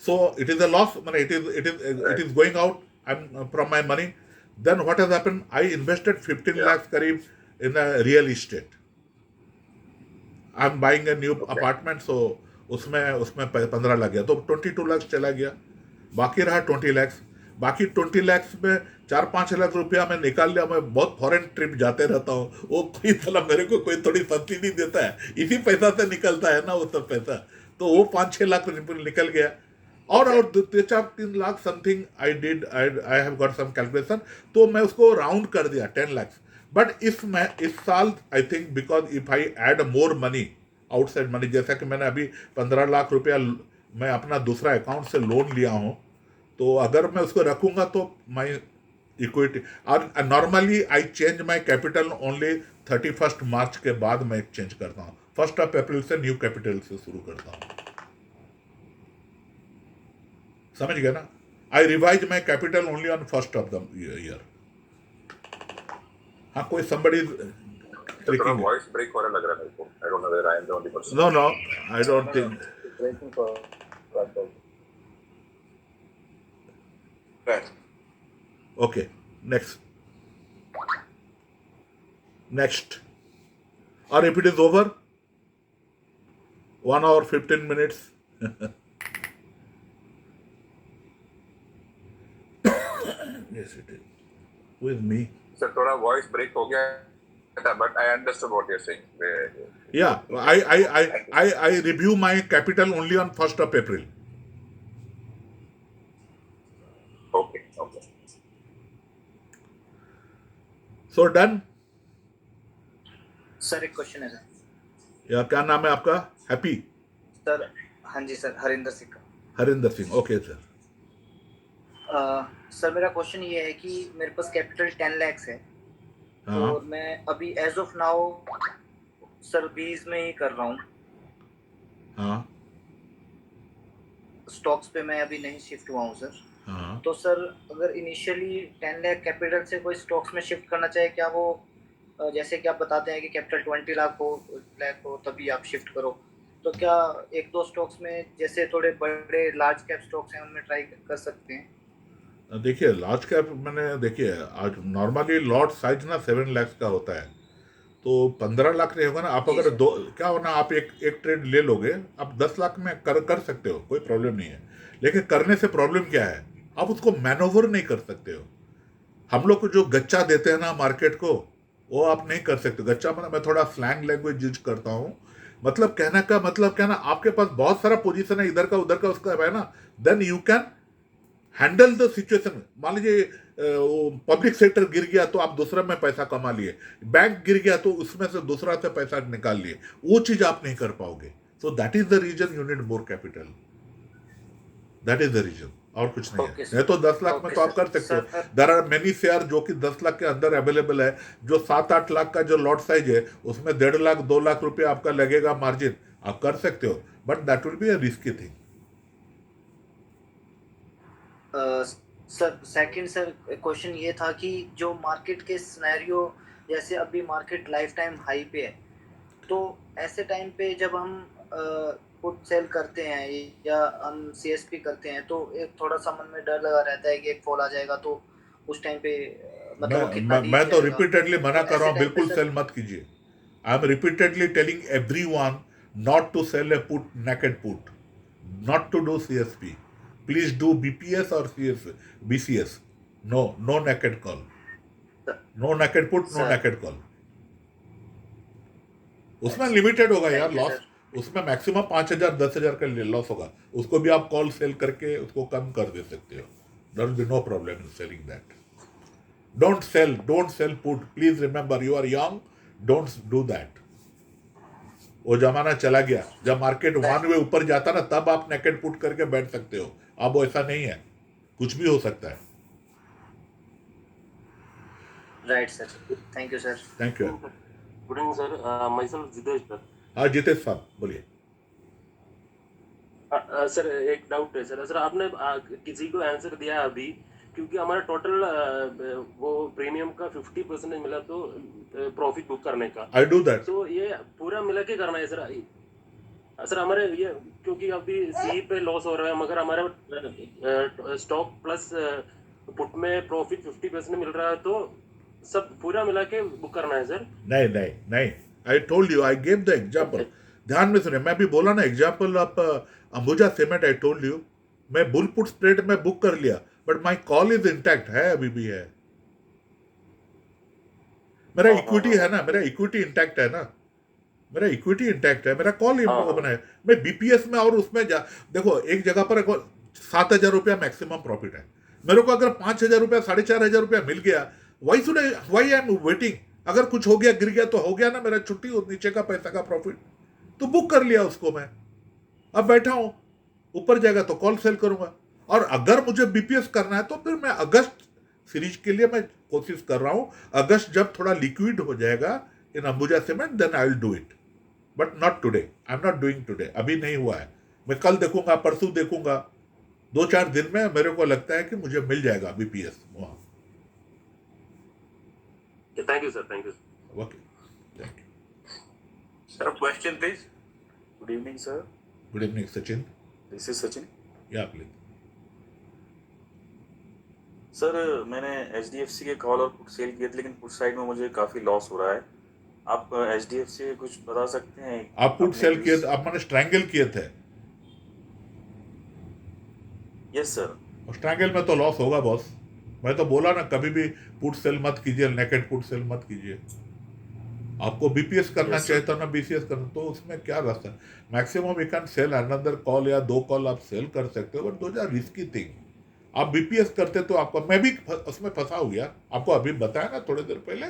So it is a loss. It is going out from my money. Then what has happened? I invested 15 Yeah. lakhs करीब in a real estate. I'm buying a new apartment, so उसमें 15 लग गया, तो 22 lakhs चला गया, बाकी रहा 20 lakhs। बाकी 20 lakhs में 4-5 लाख रुपया मैं निकाल लिया। मैं बहुत फॉरेन ट्रिप जाते रहता हूँ, वो कोई साला मेरे को कोई थोड़ी सब्सिडी देता है, इसी पैसा से निकलता है ना वो सब पैसा। तो वो 5-6 लाख निकल गया, और 3 lakh something I have got some calculation, तो मैं उसको राउंड कर दिया 10 lakhs। बट इस साल I think because if I add more money outside money, जैसा कि मैंने अभी 15 लाख रुपया मैं अपना दूसरा अकाउंट से लोन लिया हूँ, तो अगर मैं उसको रखूंगा तो माई इक्विटी, और normally I change my capital only 31 मार्च के बाद मैं चेंज करता हूँ। 1 अप्रैल से न्यू कैपिटल से शुरू करता हूँ, समझ गया ना? I revise my capital only on 1 of the year। हाँ, कोई somebody थोड़ा वॉइस ब्रेक हो रहा लग रहा है मेरे को। I don't know whether I am the only person. No, I don't think। Breaking for Right. Okay, next, or if it is over, 1 hour 15 minutes। Yes, it is with me। Sir थोड़ा voice break हो गया था, but I understood what you're saying. Yeah, I review my capital only on 1 of April। Okay. So done। Sir एक question है sir. या क्या नाम है आपका? Happy sir? हाँ जी सर, हरिंदर सिंह का। Harinder Singh, okay sir. Sir मेरा क्वेश्चन ये है कि मेरे पास कैपिटल 10 lakhs है। हाँ। और मैं अभी एज ऑफ नाउ सर 20 में ही कर रहा हूँ। हाँ। स्टॉक्स पे मैं अभी नहीं शिफ्ट हुआ हूँ सर। हाँ। तो सर अगर इनिशियली 10 लाख कैपिटल से कोई स्टॉक्स में शिफ्ट करना चाहे, क्या वो जैसे कि आप बताते हैं कि कैपिटल 20 लाख हो तभी आप शिफ्ट करो, तो क्या 1-2 स्टॉक्स में जैसे थोड़े बड़े लार्ज कैप स्टॉक्स हैं उनमें ट्राई कर सकते हैं? देखिए लार्ज कैप देखिए आज नॉर्मली लॉट साइज ना 7 lakhs का होता है, तो 15 लाख नहीं होगा ना। आप अगर क्या होना, आप एक ट्रेड ले लोगे, आप 10 लाख में कर सकते हो, कोई प्रॉब्लम नहीं है। लेकिन करने से प्रॉब्लम क्या है, आप उसको मैनोवर नहीं कर सकते हो। हम लोग को जो गच्चा देते हैं ना मार्केट को, वो आप नहीं कर सकते। गच्चा मैं थोड़ा स्लैंग लैंग्वेज यूज करता हूँ, मतलब कहने का मतलब क्या ना, आपके पास बहुत सारा पोजीशन है इधर का उधर का उसका है ना, then you can handle the situation. मान लीजिए पब्लिक सेक्टर गिर गया तो आप दूसरा में पैसा कमा लिए, बैंक गिर गया तो उसमें से दूसरा से पैसा निकाल लिए, वो चीज आप नहीं कर पाओगे। So that is the reason you need more capital, that is the reason, और कुछ नहीं है। नहीं तो 10 लाख में तो आप कर सकते हो। देयर आर मेनी शेयर जो कि 10 लाख के अंदर अवेलेबल है, जो 7-8 लाख का जो लॉट साइज है उसमें 1.5 लाख 2 लाख रुपया आपका लगेगा मार्जिन, आप कर सकते हो, but that will be a risky thing. Sir second sir question ये था कि जो मार्केट के सिनेरियो, जैसे अभी मार्केट लाइफ टाइम हाई पे है, तो ऐसे टाइम पे जब हम पुट सेल करते हैं या हम सीएसपी करते हैं, तो एक थोड़ा सा मन में डर लगा रहता है कि एक फॉल आ जाएगा, तो उस टाइम पे मैं तो रिपीटेडली मना कर रहा हूँ, बिल्कुल सेल मत कीजिए। I am repeatedly telling everyone not to sell a put, naked put, not to do CSP. Please do BPS or BCS. No naked call. No naked put, no naked call. उसमें limited होगा यार loss, उसमें maximum 5,000 10,000 का loss होगा, उसको भी आप call sell करके उसको कम कर दे सकते हो। There will be no problem in selling that. Don't sell put. Please remember you are young. Don't do that. वो जमाना चला गया, जब मार्केट 1 वे ऊपर जाता ना तब आप नेकेड पुट करके बैठ सकते हो। अब वो ऐसा नहीं है, कुछ भी हो सकता है। Right sir, thank you sir. Thank you. Good evening sir, myself Jitesh sir. हाँ जितेश साहब बोलिए। सर एक डाउट है सर आपने किसी को आंसर दिया अभी, क्योंकि हमारा टोटल वो प्रीमियम का 50% मिला तो प्रॉफिट बुक करने का। I do that. तो ये पूरा मिला के करना है सर हमारे ये, क्योंकि अभी सी पे लॉस हो रहा है मगर हमारा स्टॉक प्लस पुट में प्रॉफिट 50% मिल रहा है, तो सब पूरा मिला के बुक करना है सर। नहीं नहीं नहीं, I told you, I gave the example. ध्यान में सुने, मैं भी बोला ना example of Ambuja cement, I told you मैं बुल पुट स्प्रेड में बुक कर लिया, but my call is intact है, अभी भी है। मेरा इक्विटी है ना, मेरा इक्विटी इंटैक्ट है ना, मेरा इक्विटी इंटैक्ट है, मेरा कॉल ओपन है। मैं बीपीएस में और उसमें देखो एक जगह पर 7,000 रुपया मैक्सिमम प्रॉफिट है, मेरे को अगर 5,000 रुपया 4,500 रुपया मिल गया, वाई आई एम वेटिंग? अगर कुछ हो गया, गिर गया तो हो गया ना, मेरा छुट्टी, नीचे का पैसा का प्रॉफिट तो बुक कर लिया उसको मैं। अब बैठा हूं, ऊपर जाएगा तो कॉल सेल करूंगा। और अगर मुझे बीपीएस करना है तो फिर मैं अगस्त सीरीज के लिए मैं कोशिश कर रहा हूं, अगस्त जब थोड़ा लिक्विड हो जाएगा in Ambuja cement, then I will do it, but not today. I am not doing today, अभी नहीं हुआ है। मैं कल देखूंगा, परसों देखूंगा, 2-4 दिन में मेरे को लगता है कि मुझे मिल जाएगा बीपीएस वहां। Thank you sir, thank you. Okay, thank you sir. Question please. Good evening sir. Good evening Sachin. This is Sachin. या प्लीज। सर मैंने एचडीएफसी के कॉल और पुट सेल किए थे, लेकिन पुट साइड में मुझे काफी लॉस हो रहा है। आप एचडीएफसी के कुछ बता सकते हैं? आप पुट सेल किए थे, आप मैंने स्ट्रैंगल किए थे? Yes sir. स्ट्रैंगल में तो लॉस होगा बॉस, मैं तो बोला ना कभी भी पुट सेल मत कीजिए, नेकेड पुट सेल मत कीजिए। आपको बीपीएस करना चाहिए था ना, बीसीएस करना, तो उसमें क्या रास्ता है? Maximum you can sell another call या 2 कॉल आप सेल कर सकते हो, बट दो आर रिस्की थिंग। आप बीपीएस करते तो आपको, मैं भी उसमें फंसा हो गया, आपको अभी बताया ना थोड़ी देर पहले,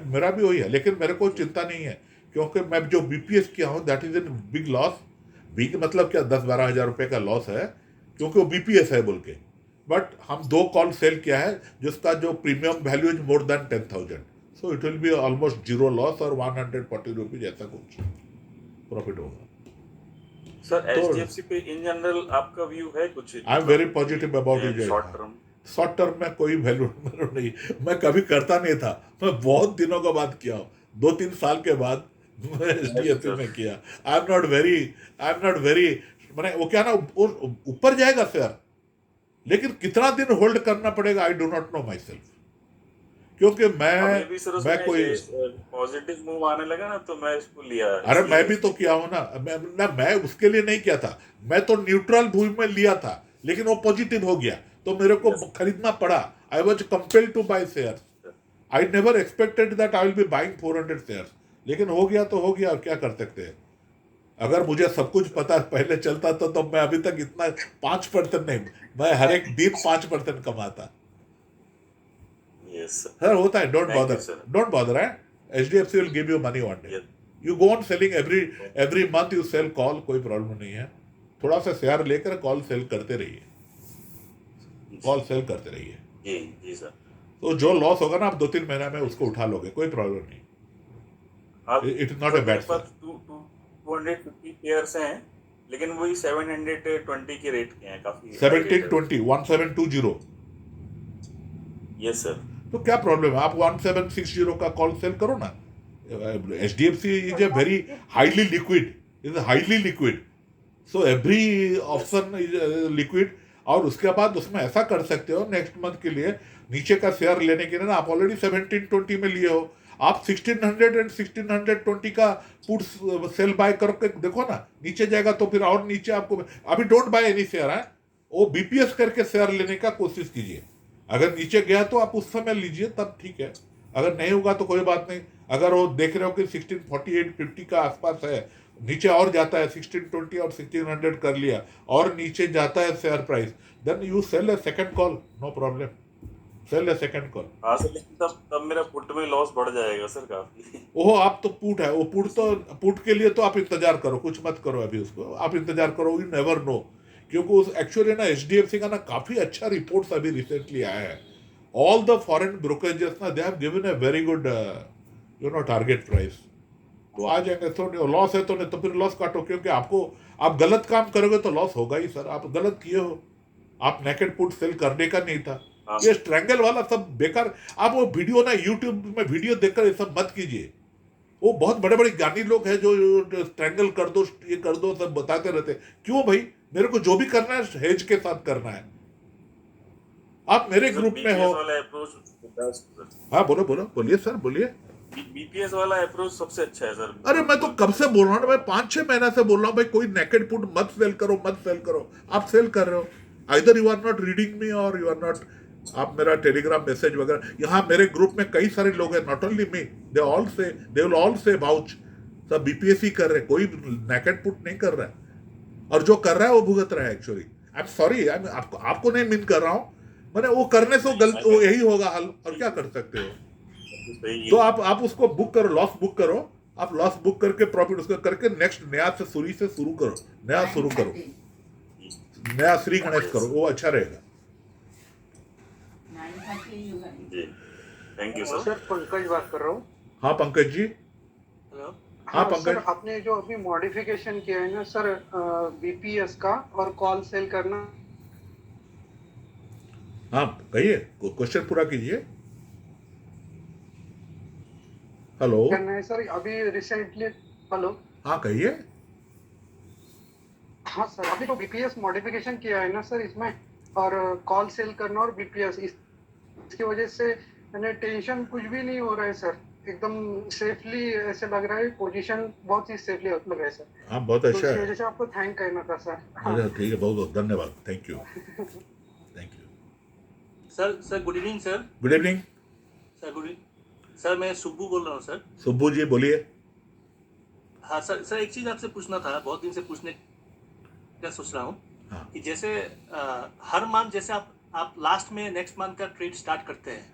मेरा भी वही है, लेकिन मेरे को चिंता नहीं है, क्योंकि मैं जो बीपीएस किया हूँ that is in big loss. Big मतलब क्या, 10-12 हज़ार रुपये का लॉस है, क्योंकि वो बीपीएस है बोल के। बट हम 2 कॉल सेल किया है जिसका जो premium value is more than 10,000, so it will be almost 0 loss और 140 रुपीज ऐसा कुछ प्रॉफिट होगा। सर एचडीएफसी पे इन जनरल आपका व्यू है कुछ? I am very positive about it. Short term में कोई वैल्यू नहीं, मैं कभी करता नहीं था, मैं बहुत दिनों के बाद किया हूँ, 2-3 साल के बाद मैं एचडीएफसी में किया। आई एम नॉट वेरी मैंने वो क्या ना, ऊपर जाएगा सर, लेकिन कितना दिन होल्ड करना पड़ेगा I do not know my self, क्योंकि मैं कोई पॉजिटिव मूव आने लगा ना तो मैं इसको लिया। अरे मैं भी तो किया हूं ना, मैं उसके लिए नहीं किया था, मैं तो न्यूट्रल भूमि में लिया था, लेकिन वो पॉजिटिव हो गया तो मेरे को खरीदना पड़ा। I was compelled to buy shares. I never expected that I will be buying 400 shares, लेकिन हो गया तो हो गया, और क्या कर सकते हैं। अगर मुझे सब कुछ पता पहले चलता तो मैं अभी तक इतना 5% नहीं, मैं हर एक दिन 5% कमाता। सर होता है, डोंट बॉदर है, HDFC will give you money one day, you go on selling every month, you sell call, कोई प्रॉब्लम नहीं है। थोड़ा सा शेयर लेकर कॉल सेल करते रहिए, कॉल सेल करते रहिए। जी सर। तो जो लॉस होगा ना आप 2-3 महीना में उसको उठा लोगे, कोई प्रॉब्लम नहीं, it is not a bad. 250 pairs हैं, लेकिन वही 720 के रेट के हैं, काफी 1720 यस सर। तो क्या प्रॉब्लम है, आप 1760 का कॉल सेल करो ना। HDFC is a very highly liquid, so every option is liquid. और उसके बाद उसमें ऐसा कर सकते हो, नेक्स्ट मंथ के लिए नीचे का शेयर लेने के लिए ना, आप ऑलरेडी 1720 में लिए हो, आप 1600 और 1620 का पुट सेल बाय करके देखो ना, नीचे जाएगा तो फिर और नीचे आपको, अभी डोंट बाय एनी शेयर है, वो बीपीएस करके शेयर लेने का कोशिश कीजिए। अगर नीचे गया तो आप उस समय लीजिए, तब ठीक है, अगर नहीं होगा तो कोई बात नहीं। अगर वो देख रहे हो कि 1648-50 का आसपास है, नीचे और जाता है 1620 और 1600 कर लिया और नीचे जाता है share price, then you sell a second call, no problem, sell a second call. हाँ सर, लेकिन तब मेरा पुट में लॉस बढ़ जाएगा सर काफी। ओह, आप तो पुट है, वो पुट के लिए तो आप इंतजार करो, कुछ मत करो अभी, उसको आप इंतजार करो, यू नेवर नो, क्योंकि उस एक्चुअली ना एचडीएफसी का ना काफी अच्छा रिपोर्ट्स अभी रिसेंटली आया है। ऑल द फॉरेन ब्रोकरेजेस ना, they have given a very good target price. तो आ जाएंगे। तो लॉस है तो नहीं तो फिर लॉस काटो, क्योंकि आपको आप गलत काम करोगे तो लॉस होगा ही सर। आप गलत किए हो, आप नेकेड पुट सेल करने का नहीं था। ये स्ट्रैंगल वाला सब बेकार। आप वो वीडियो ना यूट्यूब में वीडियो देखकर ये सब मत कीजिए। वो बहुत बड़े बड़े ज्ञानी लोग हैं जो स्ट्रैंगल कर दो, ये कर दो, सब बताते रहते। क्यों भाई, मेरे को जो भी करना है हेज के साथ करना है। आप मेरे ग्रुप में हो। हाँ बोलो बोलो, बोलिए सर बोलिए। बीपीएस वाला अप्रोच सबसे अच्छा है सर। अरे मैं तो कब से बोल रहा हूँ, मैं 5-6 महीना से बोल रहा हूँ भाई, कोई नेकेड पुट मत सेल करो, मत सेल करो। आप सेल कर रहे हो, either you are not reading me और यू आर नॉट, आप मेरा टेलीग्राम मैसेज वगैरह, यहाँ मेरे ग्रुप में कई सारे लोग हैं, not only me, they will all से वाउच, सब बीपीएस ही कर रहे हैं, कोई नेकेड पुट नहीं कर रहा है। और जो कर रहा है वो भुगत रहा है एक्चुअली। आई एम सॉरी, आपको नहीं मीन कर रहा हूँ, मैंने वो करने से गलत, वो यही होगा हल, और क्या कर सकते हो। तो आप उसको बुक करो, लॉस बुक करो, आप लॉस बुक करके प्रॉफिट उसका करके नेक्स्ट नया से शुरू करो, नया शुरू करो, नया श्री गणेश करो, वो अच्छा रहेगा। Thank you sir. Sir Pankaj बात कर रहा हूँ। हाँ पंकज जी। हेलो। हाँ पंकज, सर आपने जो अभी मॉडिफिकेशन किया है ना सर, बीपीएस का और कॉल सेल करना। हाँ कहिए, क्वेश्चन पूरा कीजिए। हेलो। करना है सर अभी रिसेंटली। हेलो। हाँ कहिए। हाँ सर, अभी तो बीपीएस मॉडिफिकेशन किया है ना सर इसमें, और कॉल सेल करना और बीपीएस, इसकी वजह से मैंने टेंशन कुछ भी नहीं हो रहा है सर, एकदम सेफली ऐसे लग रहा है, पोजीशन बहुत ही सेफली लग रहा है सर। हाँ बहुत तो अच्छा इसकी है। वजह से आपको थैंक करना था सर। अच्छा ठीक है, बहुत बहुत धन्यवाद, thank you thank you. Sir good evening sir. Good evening sir good evening sir, मैं सुब्बू बोल रहा हूँ सर। सुब्बू जी बोलिए। हाँ सर एक चीज़ आपसे पूछना था, बहुत दिन से पूछने का सोच रहा हूँ। हाँ। कि जैसे हर मंथ जैसे आप लास्ट में नेक्स्ट मंथ का ट्रेड स्टार्ट करते हैं,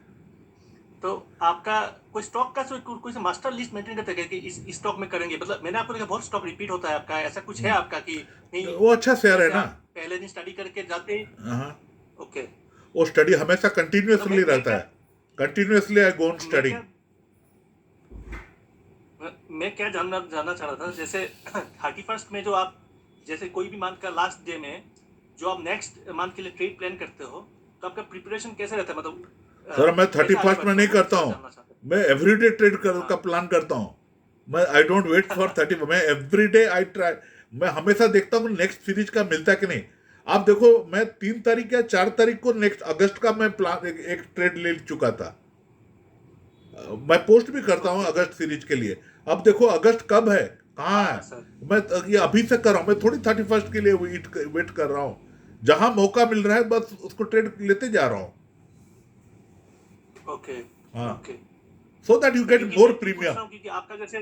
तो आपका कोई स्टॉक का कोई मास्टर लिस्ट मेंटेन करते हैं कि इस स्टॉक में करेंगे, मतलब मैंने आपको देखा बहुत स्टॉक रिपीट होता है आपका, ऐसा कुछ है आपका कि नहीं? वो अच्छा शेयर है ना, पहले दिन स्टडी करके जाते हैं। हाँ ओके, वो स्टडी हमेशा कंटिन्यूअसली रहता है, continuously I go on study. मैं क्या जानना चाह रहा था, जैसे 31st में जो आप जैसे कोई भी मंथ का लास्ट डे में जो आप नेक्स्ट मंथ के लिए ट्रेड प्लान करते हो, तो आपका प्रिपरेशन कैसे रहता है? मतलब सर मैं 31st में नहीं करता हूँ, मैं एवरीडे ट्रेड का प्लान करता हूँ। मैं आई डोंट वेट फॉर 30, मैं एवरीडे आई ट्राई, मैं हमेशा देखता हूँ नेक्स्ट सीरीज का मिलता है कि नहीं। आप देखो मैं 3 तारीख या 4 तारीख को नेक्स्ट अगस्त का मैं प्लान एक ट्रेड ले चुका था, मैं पोस्ट भी करता हूँ अगस्त सीरीज के लिए। अब देखो अगस्त कब है, कहाँ है, मैं ये अभी से कर रहा हूँ, मैं थोड़ी 31st के लिए वेट कर रहा हूँ। जहां मौका मिल रहा है बस उसको ट्रेड लेते जा रहा हूँ। ओके हाँ, okay, so that you get more premium. क्योंकि आपका जैसे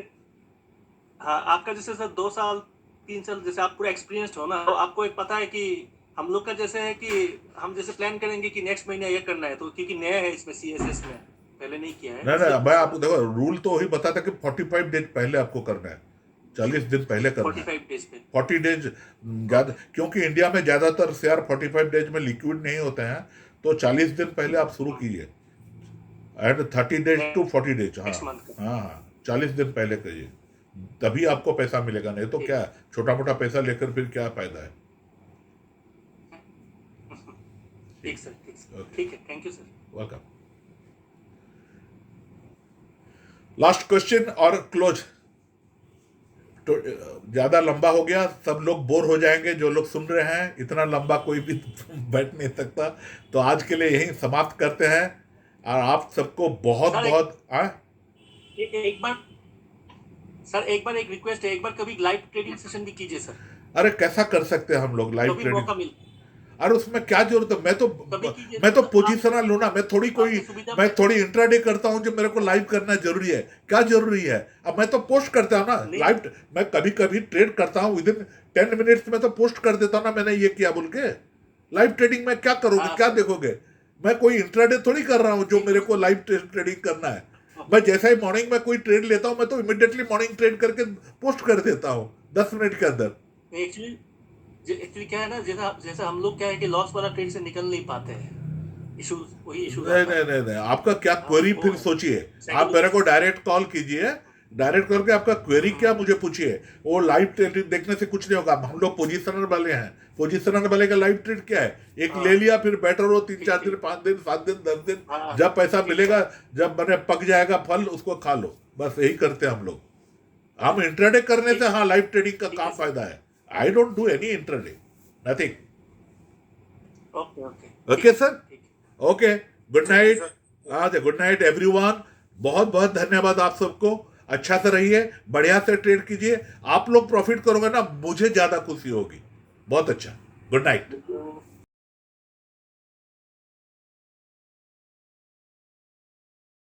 आपका जैसे सर 2 साल 3 साल जैसे आप पूरा एक्सपीरियंस्ड हो ना, तो आपको एक पता है कि हम लोग का जैसे है कि हम जैसे प्लान करेंगे कि नेक्स्ट महीने ये करना है, तो क्योंकि नया है इसमें सीएसएस में, पहले नहीं किया है। नहीं मैं आपको देखो रूल तो वही बताता कि 45 डेज पहले आपको करना है, 40 दिन पहले करना है, 45 डेज पे 40 डेज ज्यादा, क्योंकि इंडिया में ज्यादातर शेयर 45 डेज में लिक्विड नहीं होते हैं, तो 40 दिन पहले आप शुरू कीजिए, एंड 30 डेज टू 40 डेज। हाँ 40 दिन पहले करिए, तभी आपको पैसा मिलेगा, नहीं तो क्या छोटा मोटा पैसा लेकर फिर क्या फायदा है। ठीक सर, ठीक है, thank you sir. Welcome. Last question और क्लोज, तो ज्यादा लंबा हो गया, सब लोग बोर हो जाएंगे जो लोग सुन रहे हैं, इतना लंबा कोई भी बैठ नहीं सकता, तो आज के लिए यहीं समाप्त करते हैं। और आप सबको बहुत बहुत एक बार एक रिक्वेस्ट है, एक बार कभी लाइव ट्रेडिंग सेशन भी कीजिए सर। अरे कैसा कर सकते हैं हम लोग लाइव कभी मौका मिले। ट्रेडिंग? अरे उसमें क्या जरूरत है, मैं तो पोजीशनल लूँ ना, मैं थोड़ी इंट्राडे करता हूँ जो मेरे को लाइव करना जरूरी है, क्या जरूरी है? अब मैं तो पोस्ट करता हूँ ना लाइव, मैं कभी कभी ट्रेड करता हूँ विदिन 10 मिनट्स में तो पोस्ट कर देता हूँ ना मैंने ये किया बोल के। लाइव ट्रेडिंग में क्या करोगे, क्या देखोगे? मैं कोई इंट्राडे थोड़ी कर रहा हूँ जो मेरे को लाइव ट्रेडिंग करना है। मैं जैसा ही मॉर्निंग में कोई ट्रेड लेता हूँ, मैं तो इमीडिएटली मॉर्निंग ट्रेड करके पोस्ट कर देता हूँ 10 मिनट के अंदर। एक्चुअली क्या है ना, जैसा हम लोग क्या है कि लॉस वाला ट्रेड से निकल नहीं पाते हैं, वही इशू। नहीं आपका क्या क्वेरी फिर सोचिए, आप मेरे को डायरेक्ट कॉल कीजिए, डायरेक्ट करके आपका क्वेरी क्या मुझे पूछिए, वो लाइव ट्रेड देखने से कुछ नहीं होगा। हम लोग पोजीशनर वाले हैं, पोजीशनर वाले का लाइव ट्रेड क्या है, एक ले लिया फिर बैठे रहो 3-4 दिन, 5 दिन, 7 दिन, 10 दिन, जब पैसा मिलेगा, जब मैंने पक जाएगा फल उसको खा लो, बस यही करते हैं हम लोग। हम इंट्राडे करने से हाँ लाइव ट्रेडिंग का काम फायदा है। I don't do any intraday, nothing. Okay sir, okay, good night. Good night everyone. बहुत बहुत धन्यवाद आप सबको। अच्छा से रहिए, बढ़िया से ट्रेड कीजिए। आप लोग प्रॉफिट करोगे ना, मुझे ज्यादा खुशी होगी। बहुत अच्छा, गुड नाइट।